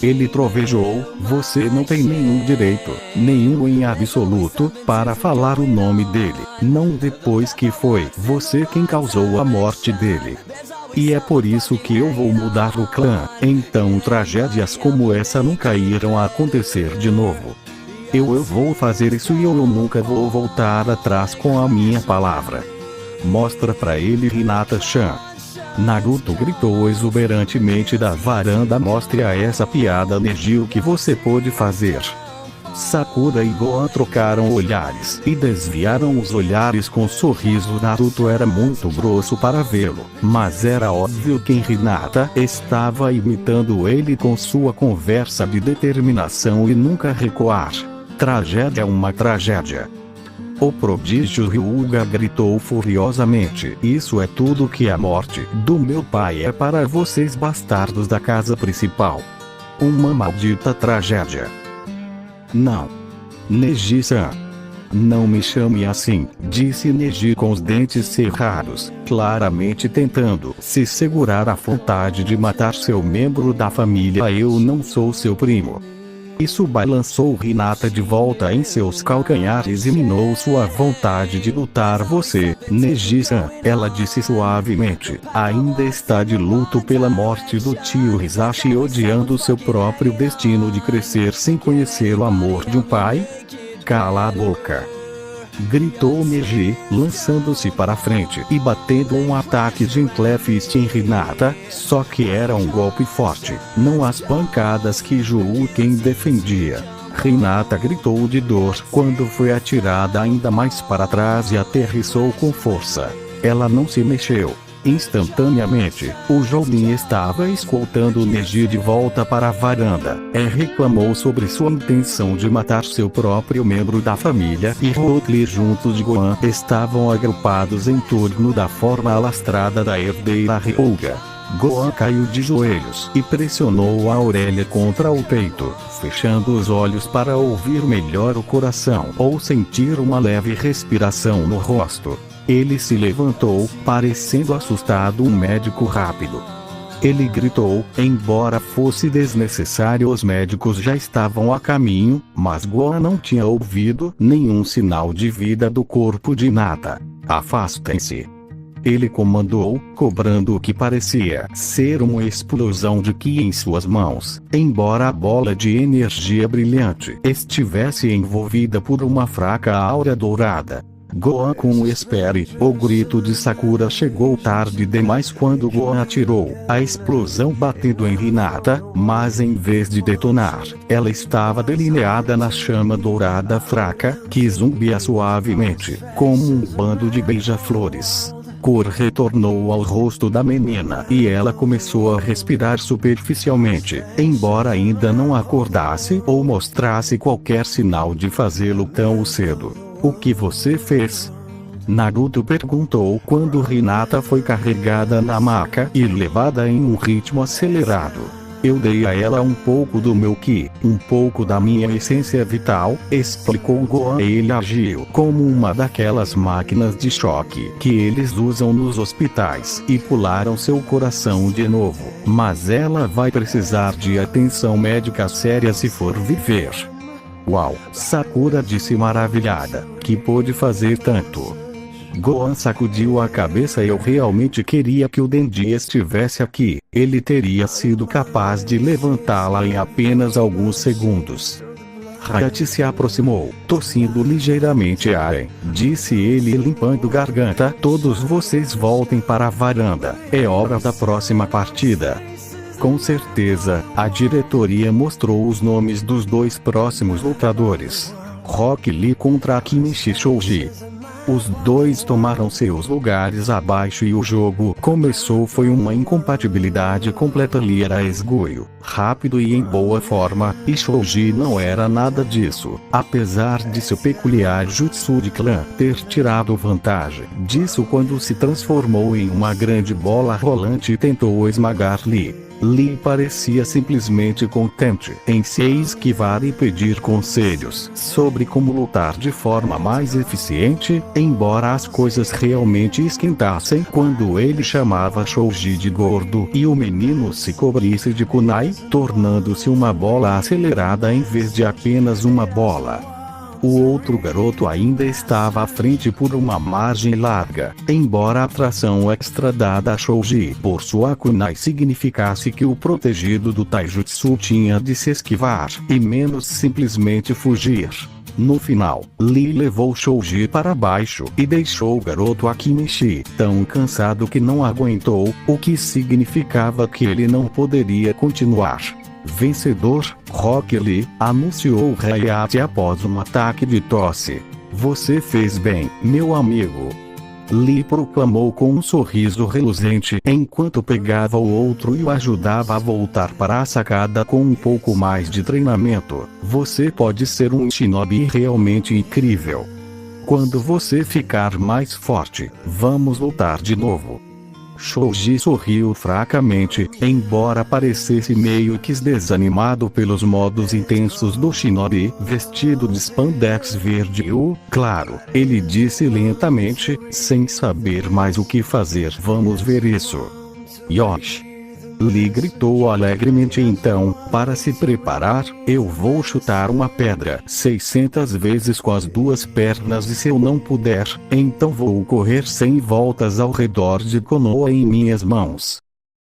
Ele trovejou. Você não tem nenhum direito, nenhum em absoluto, para falar o nome dele, não depois que foi você quem causou a morte dele. E é por isso que eu vou mudar o clã. Então tragédias como essa nunca irão acontecer de novo. Eu vou fazer isso e eu nunca vou voltar atrás com a minha palavra. Mostra pra ele, Hinata-chan. Naruto gritou exuberantemente da varanda. Mostre a essa piada, Neji, o que você pôde fazer. Sakura e Gohan trocaram olhares e desviaram os olhares com sorriso. Naruto era muito grosso para vê-lo, mas era óbvio que Hinata estava imitando ele com sua conversa de determinação e nunca recuar. Tragédia, uma tragédia. O prodígio Ryuga gritou furiosamente. Isso é tudo que a morte do meu pai é para vocês bastardos da casa principal. Uma maldita tragédia. Não. Neji-san. Não me chame assim, disse Neji com os dentes cerrados, claramente tentando se segurar a vontade de matar seu membro da família. Eu não sou seu primo. Isso balançou Hinata de volta em seus calcanhares e minou sua vontade de lutar. Você, Neji-san, ela disse suavemente, ainda está de luto pela morte do tio Hisashi, odiando seu próprio destino de crescer sem conhecer o amor de um pai? cala a boca! Gritou Neji, lançando-se para a frente e batendo um ataque Gentle Fist em Hinata, só que era um golpe forte, não as pancadas que Juuken defendia. Hinata gritou de dor quando foi atirada ainda mais para trás e aterrissou com força. Ela não se mexeu. Instantaneamente, o Jounin estava escoltando Neji de volta para a varanda. Reclamou sobre sua intenção de matar seu próprio membro da família e Routli junto de Gohan estavam agrupados em torno da forma alastrada da herdeira Ryuga. Gohan caiu de joelhos e pressionou a orelha contra o peito, fechando os olhos para ouvir melhor o coração ou sentir uma leve respiração no rosto. Ele se levantou, parecendo assustado, um médico rápido. Ele gritou, embora fosse desnecessário, os médicos já estavam a caminho, mas Gohan não tinha ouvido nenhum sinal de vida do corpo de Hinata. Afastem-se! Ele comandou, cobrando o que parecia ser uma explosão de ki em suas mãos, embora a bola de energia brilhante estivesse envolvida por uma fraca aura dourada. Gohan com o espere, o grito de Sakura chegou tarde demais quando Gohan atirou, a explosão batendo em Hinata, mas em vez de detonar, ela estava delineada na chama dourada fraca, que zumbia suavemente, como um bando de beija-flores. Cor retornou ao rosto da menina e ela começou a respirar superficialmente, embora ainda não acordasse ou mostrasse qualquer sinal de fazê-lo tão cedo. O que você fez? Naruto perguntou quando Hinata foi carregada na maca e levada em um ritmo acelerado. Eu dei a ela um pouco do meu ki, um pouco da minha essência vital, explicou Gohan. Ele agiu como uma daquelas máquinas de choque que eles usam nos hospitais e pularam seu coração de novo. Mas ela vai precisar de atenção médica séria se for viver. Uau! Sakura disse maravilhada. Que pôde fazer tanto? Gohan sacudiu a cabeça. Eu realmente queria que o Denji estivesse aqui. Ele teria sido capaz de levantá-la em apenas alguns segundos. Hayate se aproximou, tossindo ligeiramente. Aren, disse ele limpando garganta. Todos vocês voltem para a varanda. É hora da próxima partida. Com certeza, a diretoria mostrou os nomes dos dois próximos lutadores. Rock Lee contra Akimichi Shoji. Os dois tomaram seus lugares abaixo e o jogo começou. Foi uma incompatibilidade completa. Lee era esguio, rápido e em boa forma, e Shoji não era nada disso, apesar de seu peculiar jutsu de clã ter tirado vantagem disso quando se transformou em uma grande bola rolante e tentou esmagar Lee. Lee parecia simplesmente contente em se esquivar e pedir conselhos sobre como lutar de forma mais eficiente, embora as coisas realmente esquentassem quando ele chamava Shoji de gordo e o menino se cobrisse de kunai, tornando-se uma bola acelerada em vez de apenas uma bola. O outro garoto ainda estava à frente por uma margem larga, embora a atração extra dada a Shoji por sua kunai significasse que o protegido do taijutsu tinha de se esquivar e menos simplesmente fugir. No final, Lee levou Shoji para baixo e deixou o garoto Akimichi tão cansado que não aguentou, o que significava que ele não poderia continuar. Vencedor, Rock Lee, anunciou Hayate após um ataque de tosse. Você fez bem, meu amigo. Lee proclamou com um sorriso reluzente enquanto pegava o outro e o ajudava a voltar para a sacada com um pouco mais de treinamento. Você pode ser um shinobi realmente incrível. Quando você ficar mais forte, vamos lutar de novo. Shoji sorriu fracamente, embora parecesse meio que desanimado pelos modos intensos do shinobi vestido de spandex verde. Claro, ele disse lentamente, sem saber mais o que fazer. Vamos ver isso. Yoshi! Lee gritou alegremente. Então, para se preparar, eu vou chutar uma pedra 600 vezes com as duas pernas e se eu não puder, então vou correr 100 voltas ao redor de Konoha em minhas mãos.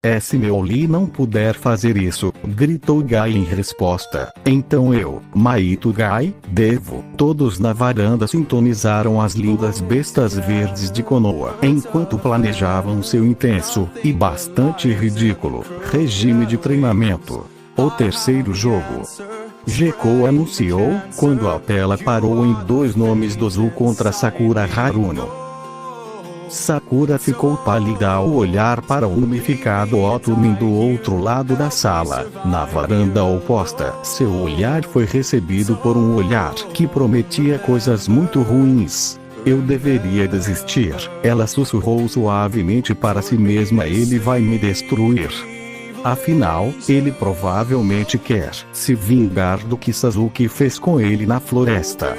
Se meu Lee não puder fazer isso, gritou Gai em resposta. Então eu, Maito Gai, devo. Todos na varanda sintonizaram as lindas bestas verdes de Konoha, enquanto planejavam seu intenso, e bastante ridículo, regime de treinamento. O terceiro jogo. Gekko anunciou, quando a tela parou em 2 nomes do Zu contra Sakura Haruno. Sakura ficou pálida ao olhar para o mumificado Otomin do outro lado da sala, na varanda oposta. Seu olhar foi recebido por um olhar que prometia coisas muito ruins. Eu deveria desistir, ela sussurrou suavemente para si mesma. Ele vai me destruir. Afinal, ele provavelmente quer se vingar do que Sasuke fez com ele na floresta.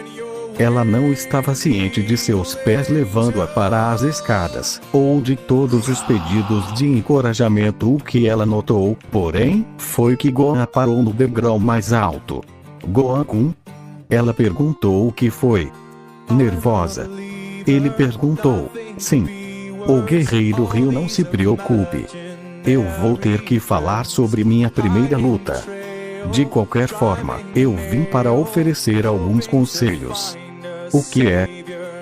Ela não estava ciente de seus pés levando-a para as escadas, ou de todos os pedidos de encorajamento. O que ela notou, porém, foi que Gohan parou no degrau mais alto. Gohan-kun? Ela perguntou. O que foi? Nervosa. Ele perguntou. Sim. O guerreiro riu. Não se preocupe. Eu vou ter que falar sobre minha primeira luta. De qualquer forma, eu vim para oferecer alguns conselhos. O que é?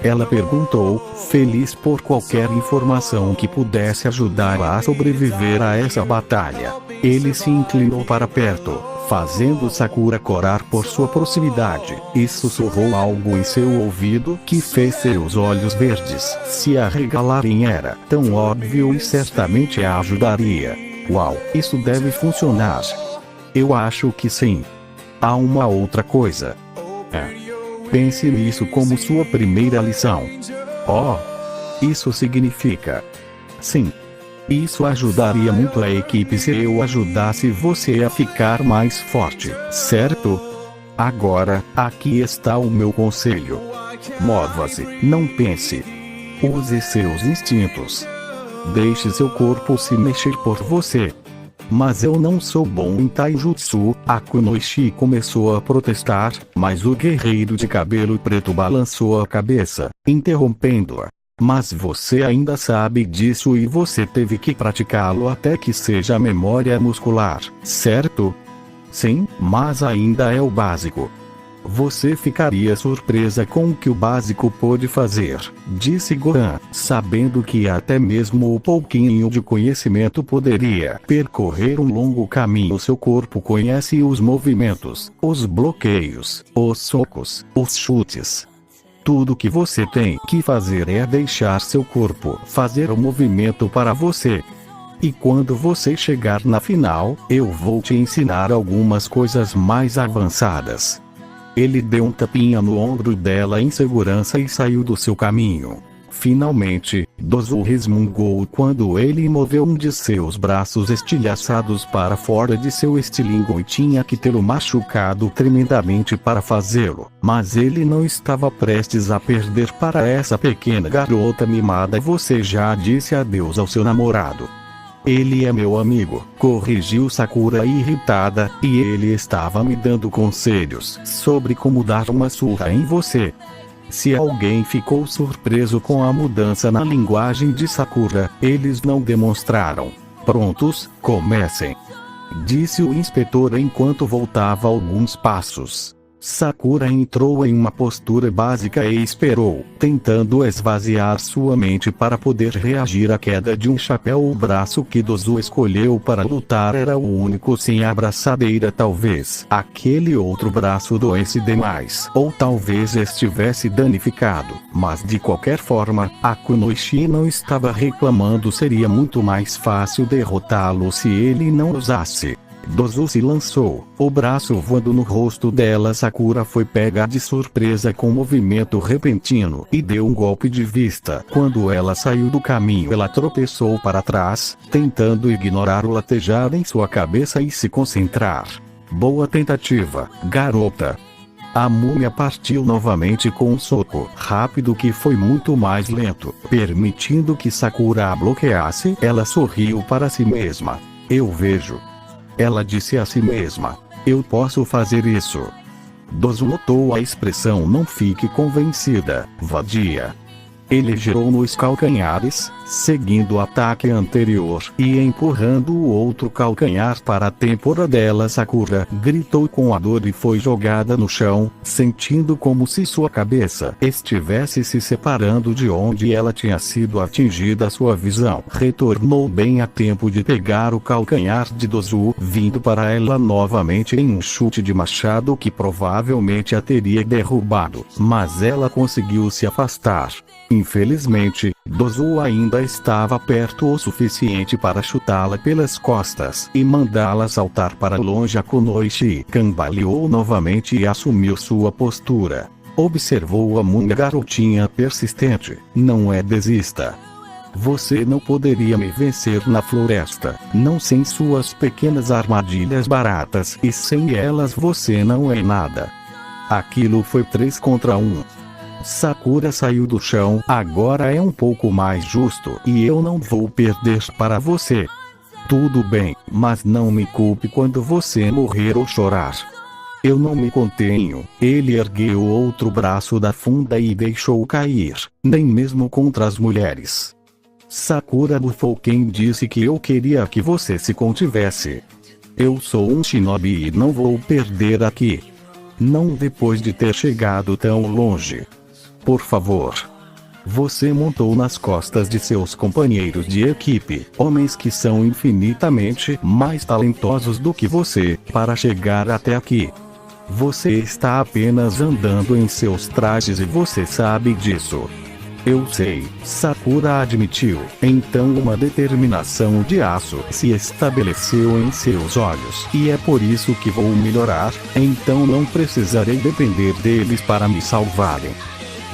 Ela perguntou, feliz por qualquer informação que pudesse ajudá-la a sobreviver a essa batalha. Ele se inclinou para perto, fazendo Sakura corar por sua proximidade, e sussurrou algo em seu ouvido que fez seus olhos verdes se arregalarem. Era tão óbvio e certamente a ajudaria. Uau, isso deve funcionar. Eu acho que sim. Há uma outra coisa. Pense nisso como sua primeira lição. Oh! Isso significa... Sim. Isso ajudaria muito a equipe se eu ajudasse você a ficar mais forte, certo? Agora, aqui está o meu conselho. Mova-se, não pense. Use seus instintos. Deixe seu corpo se mexer por você. Mas eu não sou bom em taijutsu. Akunoichi começou a protestar, mas o guerreiro de cabelo preto balançou a cabeça, interrompendo-a. Mas você ainda sabe disso e você teve que praticá-lo até que seja memória muscular, certo? Sim, mas ainda é o básico. Você ficaria surpresa com o que o básico pôde fazer, disse Gohan, sabendo que até mesmo o pouquinho de conhecimento poderia percorrer um longo caminho. Seu corpo conhece os movimentos, os bloqueios, os socos, os chutes. Tudo que você tem que fazer é deixar seu corpo fazer o movimento para você. E quando você chegar na final, eu vou te ensinar algumas coisas mais avançadas. Ele deu um tapinha no ombro dela em segurança e saiu do seu caminho. Finalmente, Dozu resmungou quando ele moveu um de seus braços estilhaçados para fora de seu estilingue e tinha que tê-lo machucado tremendamente para fazê-lo. Mas ele não estava prestes a perder para essa pequena garota mimada. Você já disse adeus ao seu namorado. Ele é meu amigo, corrigiu Sakura irritada, e ele estava me dando conselhos sobre como dar uma surra em você. Se alguém ficou surpreso com a mudança na linguagem de Sakura, eles não demonstraram. Prontos, comecem, disse o inspetor enquanto voltava alguns passos. Sakura entrou em uma postura básica e esperou, tentando esvaziar sua mente para poder reagir à queda de um chapéu. O braço que Dozu escolheu para lutar era o único sem abraçadeira. Talvez aquele outro braço doesse demais, ou talvez estivesse danificado, mas de qualquer forma, Akunoichi não estava reclamando. Seria muito mais fácil derrotá-lo se ele não usasse. Dozu se lançou, o braço voando no rosto dela. Sakura foi pega de surpresa com o movimento repentino e deu um golpe de vista. Quando ela saiu do caminho, ela tropeçou para trás, tentando ignorar o latejar em sua cabeça e se concentrar. Boa tentativa, garota. A múmia partiu novamente com um soco rápido que foi muito mais lento, permitindo que Sakura a bloqueasse. Ela sorriu para si mesma. Eu vejo. Ela disse a si mesma. Eu posso fazer isso. Dozu notou a expressão. Não fique convencida, vadia. Ele girou nos calcanhares, seguindo o ataque anterior e empurrando o outro calcanhar para a têmpora dela. Sakura gritou com a dor e foi jogada no chão, sentindo como se sua cabeça estivesse se separando de onde ela tinha sido atingida. Sua visão retornou bem a tempo de pegar o calcanhar de Dozu, vindo para ela novamente em um chute de machado que provavelmente a teria derrubado, mas ela conseguiu se afastar. Infelizmente, Dozu ainda estava perto o suficiente para chutá-la pelas costas e mandá-la saltar para longe. A Kunoichi cambaleou novamente e assumiu sua postura. Observou a Munga. Garotinha persistente, não desista. Você não poderia me vencer na floresta, não sem suas pequenas armadilhas baratas, e sem elas você não é nada. Aquilo foi 3 contra 1. Sakura saiu do chão. Agora é um pouco mais justo e eu não vou perder para você. Tudo bem, mas não me culpe quando você morrer ou chorar. Eu não me contenho. Ele ergueu o outro braço da funda e deixou cair, nem mesmo contra as mulheres. Sakura bufou. Quem disse que eu queria que você se contivesse? Eu sou um shinobi e não vou perder aqui. Não depois de ter chegado tão longe. Por favor. Você montou nas costas de seus companheiros de equipe, homens que são infinitamente mais talentosos do que você, para chegar até aqui. Você está apenas andando em seus trajes e você sabe disso. Eu sei, Sakura admitiu. Então uma determinação de aço se estabeleceu em seus olhos. E é por isso que vou melhorar, então não precisarei depender deles para me salvarem.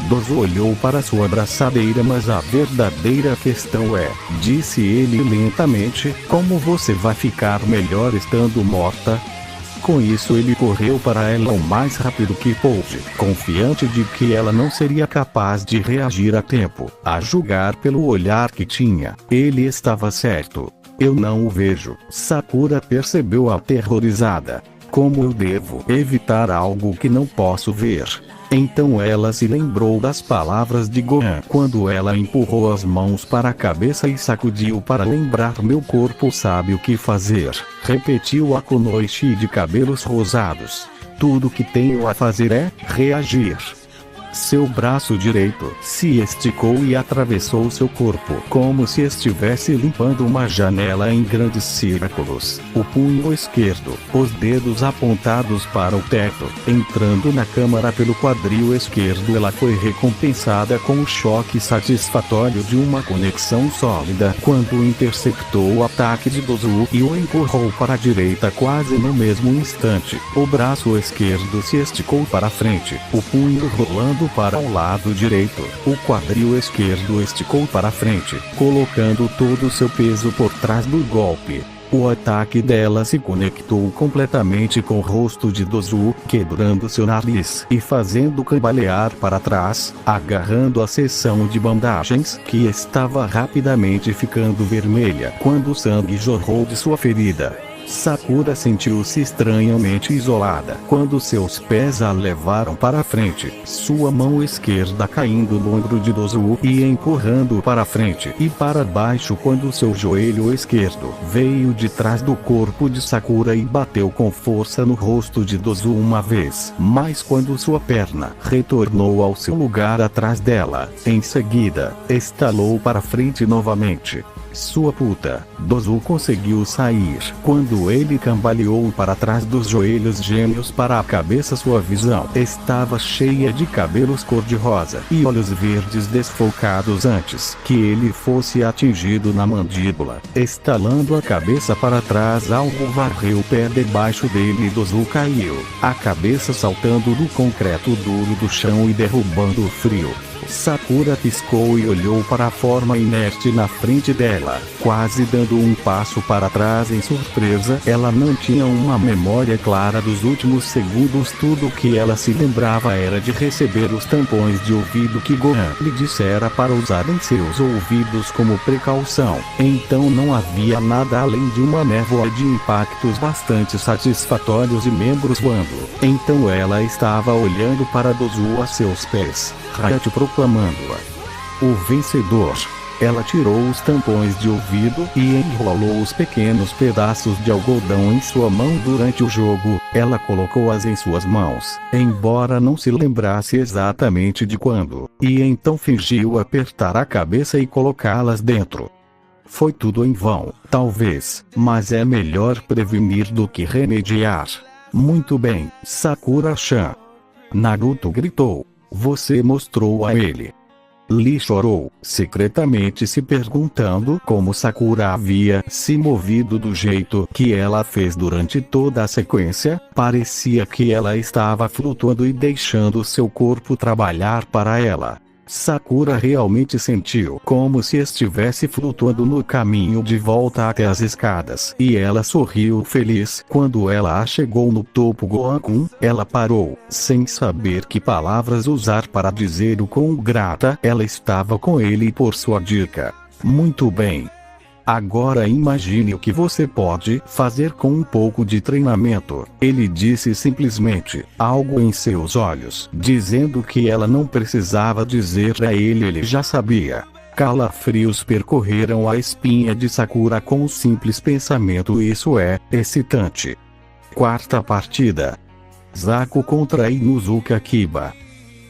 Dozu olhou para sua braçadeira. Mas a verdadeira questão é, disse ele lentamente, como você vai ficar melhor estando morta? Com isso ele correu para ela o mais rápido que pôde, confiante de que ela não seria capaz de reagir a tempo. A julgar pelo olhar que tinha, ele estava certo. Eu não o vejo. Sakura percebeu aterrorizada. Como eu devo evitar algo que não posso ver? Então ela se lembrou das palavras de Gohan quando ela empurrou as mãos para a cabeça e sacudiu para lembrar. Meu corpo sabe o que fazer, repetiu a Kunoichi de cabelos rosados. Tudo que tenho a fazer é reagir. Seu braço direito se esticou e atravessou seu corpo, como se estivesse limpando uma janela em grandes círculos. O punho esquerdo, os dedos apontados para o teto, entrando na câmara pelo quadril esquerdo. Ela foi recompensada com o choque satisfatório de uma conexão sólida quando interceptou o ataque de Dozu e o empurrou para a direita quase no mesmo instante. O braço esquerdo se esticou para frente, o punho rolando para o lado direito. O quadril esquerdo esticou para frente, colocando todo o seu peso por trás do golpe. O ataque dela se conectou completamente com o rosto de Dozu, quebrando seu nariz e fazendo cambalear para trás, agarrando a seção de bandagens que estava rapidamente ficando vermelha quando o sangue jorrou de sua ferida. Sakura sentiu-se estranhamente isolada quando seus pés a levaram para frente, sua mão esquerda caindo no ombro de Dozu e empurrando para frente e para baixo quando seu joelho esquerdo veio de trás do corpo de Sakura e bateu com força no rosto de Dozu uma vez, mas quando sua perna retornou ao seu lugar atrás dela, em seguida, estalou para frente novamente. Sua puta, Dozu conseguiu sair quando ele cambaleou para trás dos joelhos gêmeos para a cabeça. Sua visão estava cheia de cabelos cor-de-rosa e olhos verdes desfocados antes que ele fosse atingido na mandíbula. Estalando a cabeça para trás, algo varreu o pé debaixo dele e Dozu caiu, a cabeça saltando do concreto duro do chão e derrubando o frio. Sakura piscou e olhou para a forma inerte na frente dela, quase dando um passo para trás em surpresa. Ela não tinha uma memória clara dos últimos segundos. Tudo o que ela se lembrava era de receber os tampões de ouvido que Gohan lhe dissera para usar em seus ouvidos como precaução. Então não havia nada além de uma névoa de impactos bastante satisfatórios e membros voando. Então ela estava olhando para Dozu a seus pés, Hayate proclamando-a. O vencedor. Ela tirou os tampões de ouvido e enrolou os pequenos pedaços de algodão em sua mão durante o jogo. Ela colocou-as em suas mãos, embora não se lembrasse exatamente de quando, e então fingiu apertar a cabeça e colocá-las dentro. Foi tudo em vão, talvez, mas é melhor prevenir do que remediar. Muito bem, Sakura-chan. Naruto gritou. Você mostrou a ele. Lee chorou, secretamente se perguntando como Sakura havia se movido do jeito que ela fez durante toda a sequência. Parecia que ela estava flutuando e deixando seu corpo trabalhar para ela. Sakura realmente sentiu como se estivesse flutuando no caminho de volta até as escadas. E ela sorriu feliz. Quando ela chegou no topo Gohan-kun, ela parou, sem saber que palavras usar para dizer o quão grata ela estava com ele por sua dica. Muito bem. Agora imagine o que você pode fazer com um pouco de treinamento. Ele disse simplesmente, algo em seus olhos, dizendo que ela não precisava dizer a ele, ele já sabia. Calafrios percorreram a espinha de Sakura com um simples pensamento. Isso é excitante. Quarta partida. Zaku contra Inuzuka Kiba.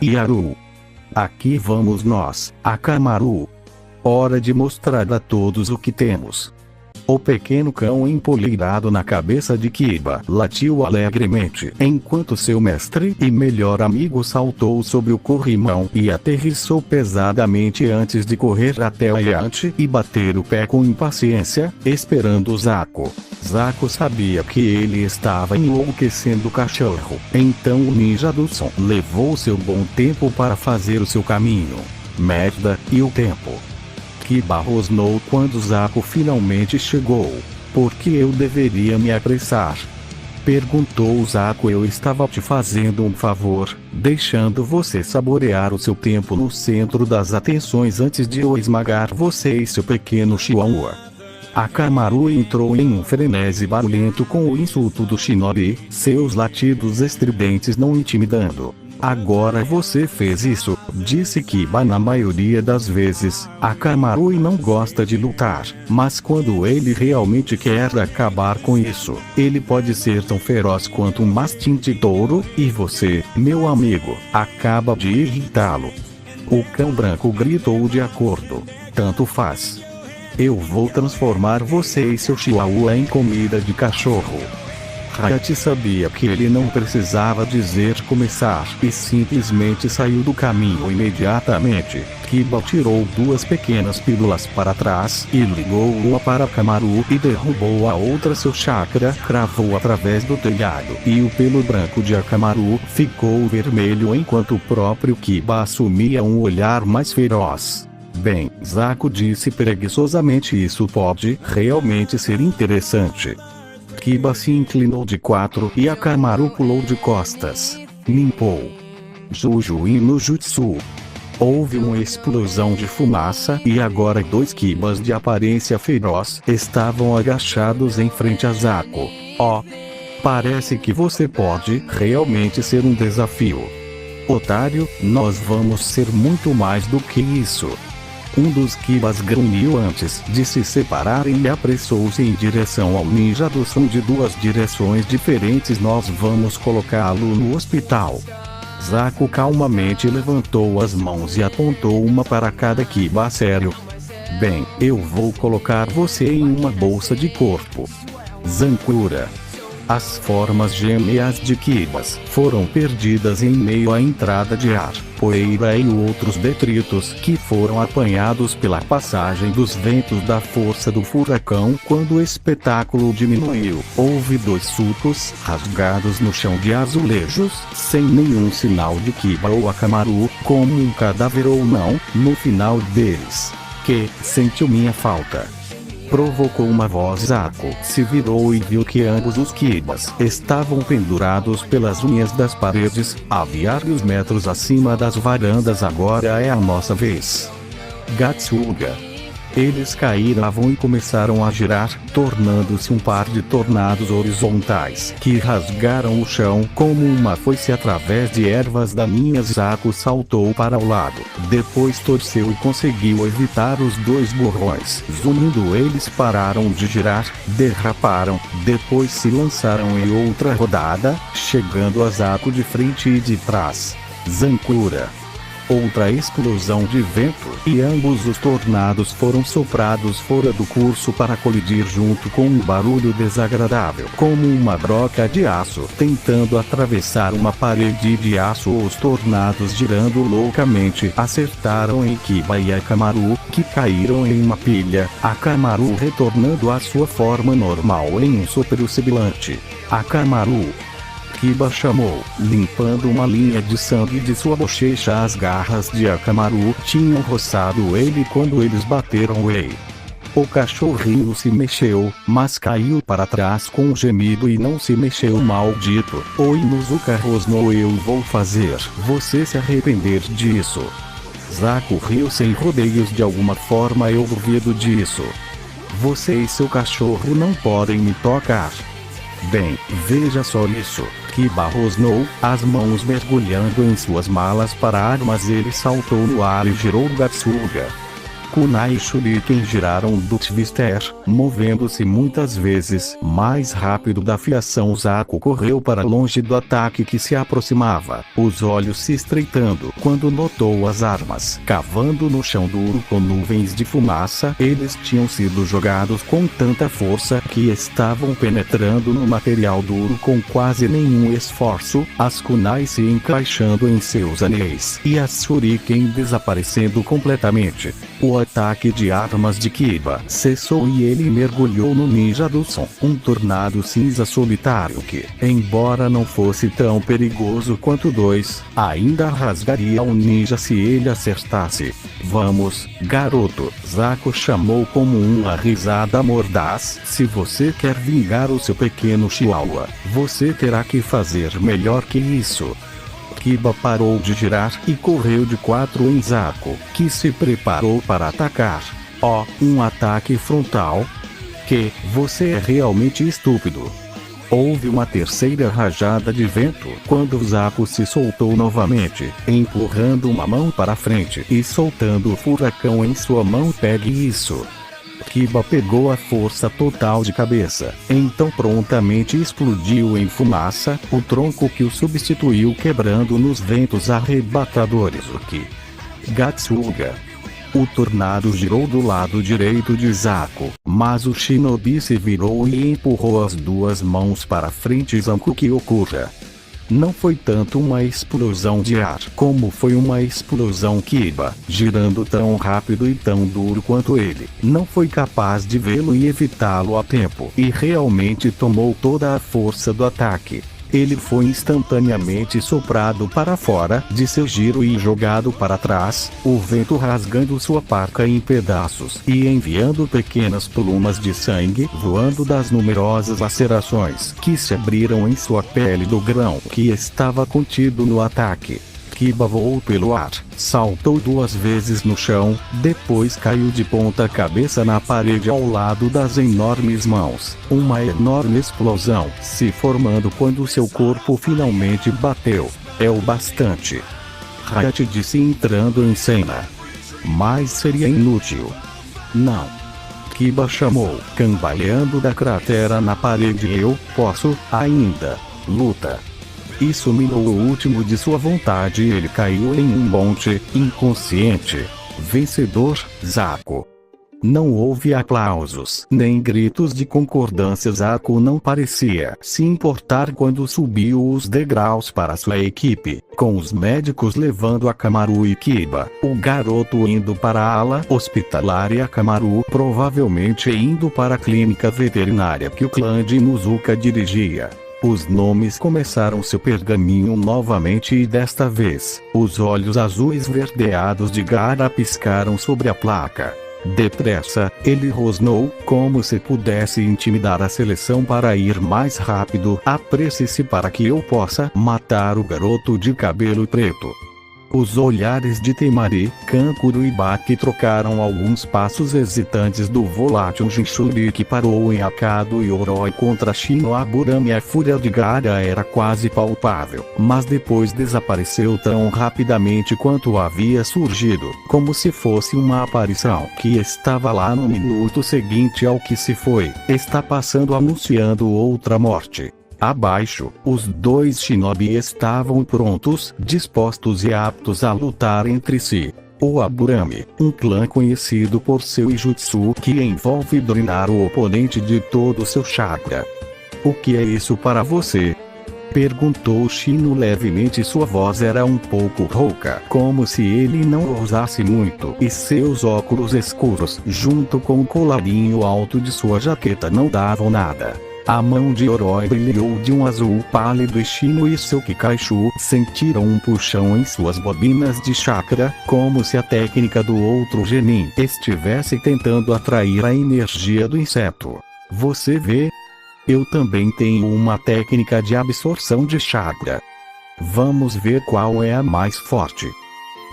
Yaru. Aqui vamos nós, Akamaru. Hora de mostrar a todos o que temos. O pequeno cão empoleirado na cabeça de Kiba latiu alegremente, enquanto seu mestre e melhor amigo saltou sobre o corrimão e aterrissou pesadamente antes de correr até o Ayante e bater o pé com impaciência, esperando Zaku. Zaku sabia que ele estava enlouquecendo o cachorro, então o ninja do som levou seu bom tempo para fazer o seu caminho. Merda, e o tempo? Kiba rosnou quando Zaku finalmente chegou. Por que eu deveria me apressar? Perguntou Zaku. Eu estava te fazendo um favor, deixando você saborear o seu tempo no centro das atenções antes de eu esmagar você e seu pequeno Chihuahua. Akamaru entrou em um frenesi barulhento com o insulto do Shinobi, seus latidos estridentes não intimidando. Agora você fez isso, disse Kiba. Na maioria das vezes, Akamaru não gosta de lutar, mas quando ele realmente quer acabar com isso, ele pode ser tão feroz quanto um mastim de touro, e você, meu amigo, acaba de irritá-lo. O cão branco gritou de acordo. Tanto faz. Eu vou transformar você e seu Chihuahua em comida de cachorro. Hayate sabia que ele não precisava dizer começar e simplesmente saiu do caminho imediatamente. Kiba tirou duas pequenas pílulas para trás e ligou uma para Akamaru e derrubou a outra. Seu chakra cravou através do telhado e o pelo branco de Akamaru ficou vermelho enquanto o próprio Kiba assumia um olhar mais feroz. Bem, Zaku disse preguiçosamente, isso pode realmente ser interessante. Kiba se inclinou de 4 e Akamaru pulou de costas. Limpou. Jujuin no Jutsu. Houve uma explosão de fumaça e agora dois Kibas de aparência feroz estavam agachados em frente a Zaku. Oh! Parece que você pode realmente ser um desafio. Otário, nós vamos ser muito mais do que isso. Um dos Kibas grunhiu antes de se separarem e apressou-se em direção ao ninja do som de duas direções diferentes. Nós vamos colocá-lo no hospital. Zaku calmamente levantou as mãos e apontou uma para cada Kiba. Sério? Bem, eu vou colocar você em uma bolsa de corpo. Zankura. As formas gêmeas de Kibas foram perdidas em meio à entrada de ar, poeira e outros detritos que foram apanhados pela passagem dos ventos da força do furacão. Quando o espetáculo diminuiu, houve dois sulcos rasgados no chão de azulejos, sem nenhum sinal de Kiba ou Akamaru, como um cadáver ou não, no final deles. Que sentiu minha falta? Provocou uma voz. Zaku se virou e viu que ambos os Kibas estavam pendurados pelas unhas das paredes, a vários metros acima das varandas. Agora é a nossa vez. Gatsuga. Eles caíram e começaram a girar, tornando-se um par de tornados horizontais que rasgaram o chão como uma foice através de ervas daninhas. Zaku saltou para o lado, depois torceu e conseguiu evitar os dois borrões. Zunindo, eles pararam de girar, derraparam, depois se lançaram em outra rodada, chegando a Zaku de frente e de trás. Zancura. Outra explosão de vento, e ambos os tornados foram soprados fora do curso para colidir junto com um barulho desagradável, como uma broca de aço tentando atravessar uma parede de aço. Os tornados, girando loucamente, acertaram em Kiba e Akamaru, que caíram em uma pilha, Akamaru retornando à sua forma normal em um sopro sibilante. Akamaru! Kiba chamou, limpando uma linha de sangue de sua bochecha. As garras de Akamaru tinham roçado ele quando eles bateram ele. O cachorrinho se mexeu, mas caiu para trás com um gemido e não se mexeu. Maldito! Oi, Inuzuka rosnou. Eu vou fazer você se arrepender disso. Zaku riu sem rodeios. De alguma forma eu duvido disso. Você e seu cachorro não podem me tocar. Bem, veja só isso. Kiba rosnou, as mãos mergulhando em suas malas para armas. Ele saltou no ar e girou Gatsuga. Kunai e Shuriken giraram do Twister, movendo-se muitas vezes mais rápido da fiação. Zaku correu para longe do ataque que se aproximava, os olhos se estreitando quando notou as armas cavando no chão duro com nuvens de fumaça. Eles tinham sido jogados com tanta força que estavam penetrando no material duro com quase nenhum esforço, as kunai se encaixando em seus anéis e as Shuriken desaparecendo completamente. O ataque de armas de Kiba cessou e ele mergulhou no ninja do som, um tornado cinza solitário que, embora não fosse tão perigoso quanto dois, ainda rasgaria o ninja se ele acertasse. Vamos, garoto, Zaku chamou como uma risada mordaz. Se você quer vingar o seu pequeno chihuahua, você terá que fazer melhor que isso. Kiba parou de girar e correu de 4 em Zaku, que se preparou para atacar. Um ataque frontal? Que você é realmente estúpido. Houve uma terceira rajada de vento quando Zaku se soltou novamente, empurrando uma mão para frente e soltando o furacão em sua mão. Pegue isso. Kiba pegou a força total de cabeça, então prontamente explodiu em fumaça, o tronco que o substituiu quebrando nos ventos arrebatadores. Gatsuga. O tornado girou do lado direito de Zaku, mas o shinobi se virou e empurrou as duas mãos para frente. Zankukyokura. Não foi tanto uma explosão de ar como foi uma explosão. Kiba, girando tão rápido e tão duro quanto ele, não foi capaz de vê-lo e evitá-lo a tempo, e realmente tomou toda a força do ataque. Ele foi instantaneamente soprado para fora de seu giro e jogado para trás, o vento rasgando sua parca em pedaços e enviando pequenas plumas de sangue voando das numerosas lacerações que se abriram em sua pele do grão que estava contido no ataque. Kiba voou pelo ar, saltou 2 vezes no chão, depois caiu de ponta cabeça na parede ao lado das enormes mãos. Uma enorme explosão se formando quando seu corpo finalmente bateu. É o bastante. Hayate disse entrando em cena. Mas seria inútil. Não. Kiba chamou, cambaleando da cratera na parede. Eu posso, ainda. Luta. Isso minou o último de sua vontade e ele caiu em um monte, inconsciente. Vencedor, Zaku. Não houve aplausos, nem gritos de concordância. Zaku não parecia se importar quando subiu os degraus para sua equipe, com os médicos levando Akamaru e Kiba, o garoto indo para a ala hospitalar e Akamaru provavelmente indo para a clínica veterinária que o clã de Inuzuka dirigia. Os nomes começaram seu pergaminho novamente e desta vez, os olhos azuis verdeados de Gaara piscaram sobre a placa. Depressa, ele rosnou, como se pudesse intimidar a seleção para ir mais rápido. Apresse-se para que eu possa matar o garoto de cabelo preto. Os olhares de Temari, Kankuro e Baki trocaram alguns passos hesitantes do volátil Jinchuri que parou em Akado Yoroi contra Shinoaburami. A fúria de Gaara era quase palpável, mas depois desapareceu tão rapidamente quanto havia surgido, como se fosse uma aparição que estava lá no minuto seguinte ao que se foi. Está passando anunciando outra morte. Abaixo, os dois shinobi estavam prontos, dispostos e aptos a lutar entre si. O Aburami, um clã conhecido por seu Ijutsu que envolve drenar o oponente de todo seu chakra. O que é isso para você? Perguntou Shino levemente. Sua voz era um pouco rouca, como se ele não ousasse muito, e seus óculos escuros, junto com o colarinho alto de sua jaqueta, não davam nada. A mão de Yoroi brilhou de um azul pálido e Shino e seu Kikaishu sentiram um puxão em suas bobinas de chakra, como se a técnica do outro genin estivesse tentando atrair a energia do inseto. Você vê? Eu também tenho uma técnica de absorção de chakra. Vamos ver qual é a mais forte.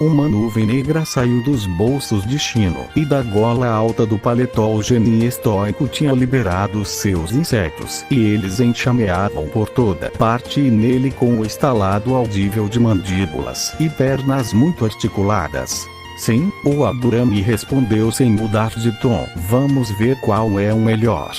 Uma nuvem negra saiu dos bolsos de Shino, e da gola alta do paletó o genin estoico tinha liberado seus insetos, e eles enxameavam por toda parte e nele com o estalado audível de mandíbulas e pernas muito articuladas. Sim, o Aburami respondeu sem mudar de tom. Vamos ver qual é o melhor.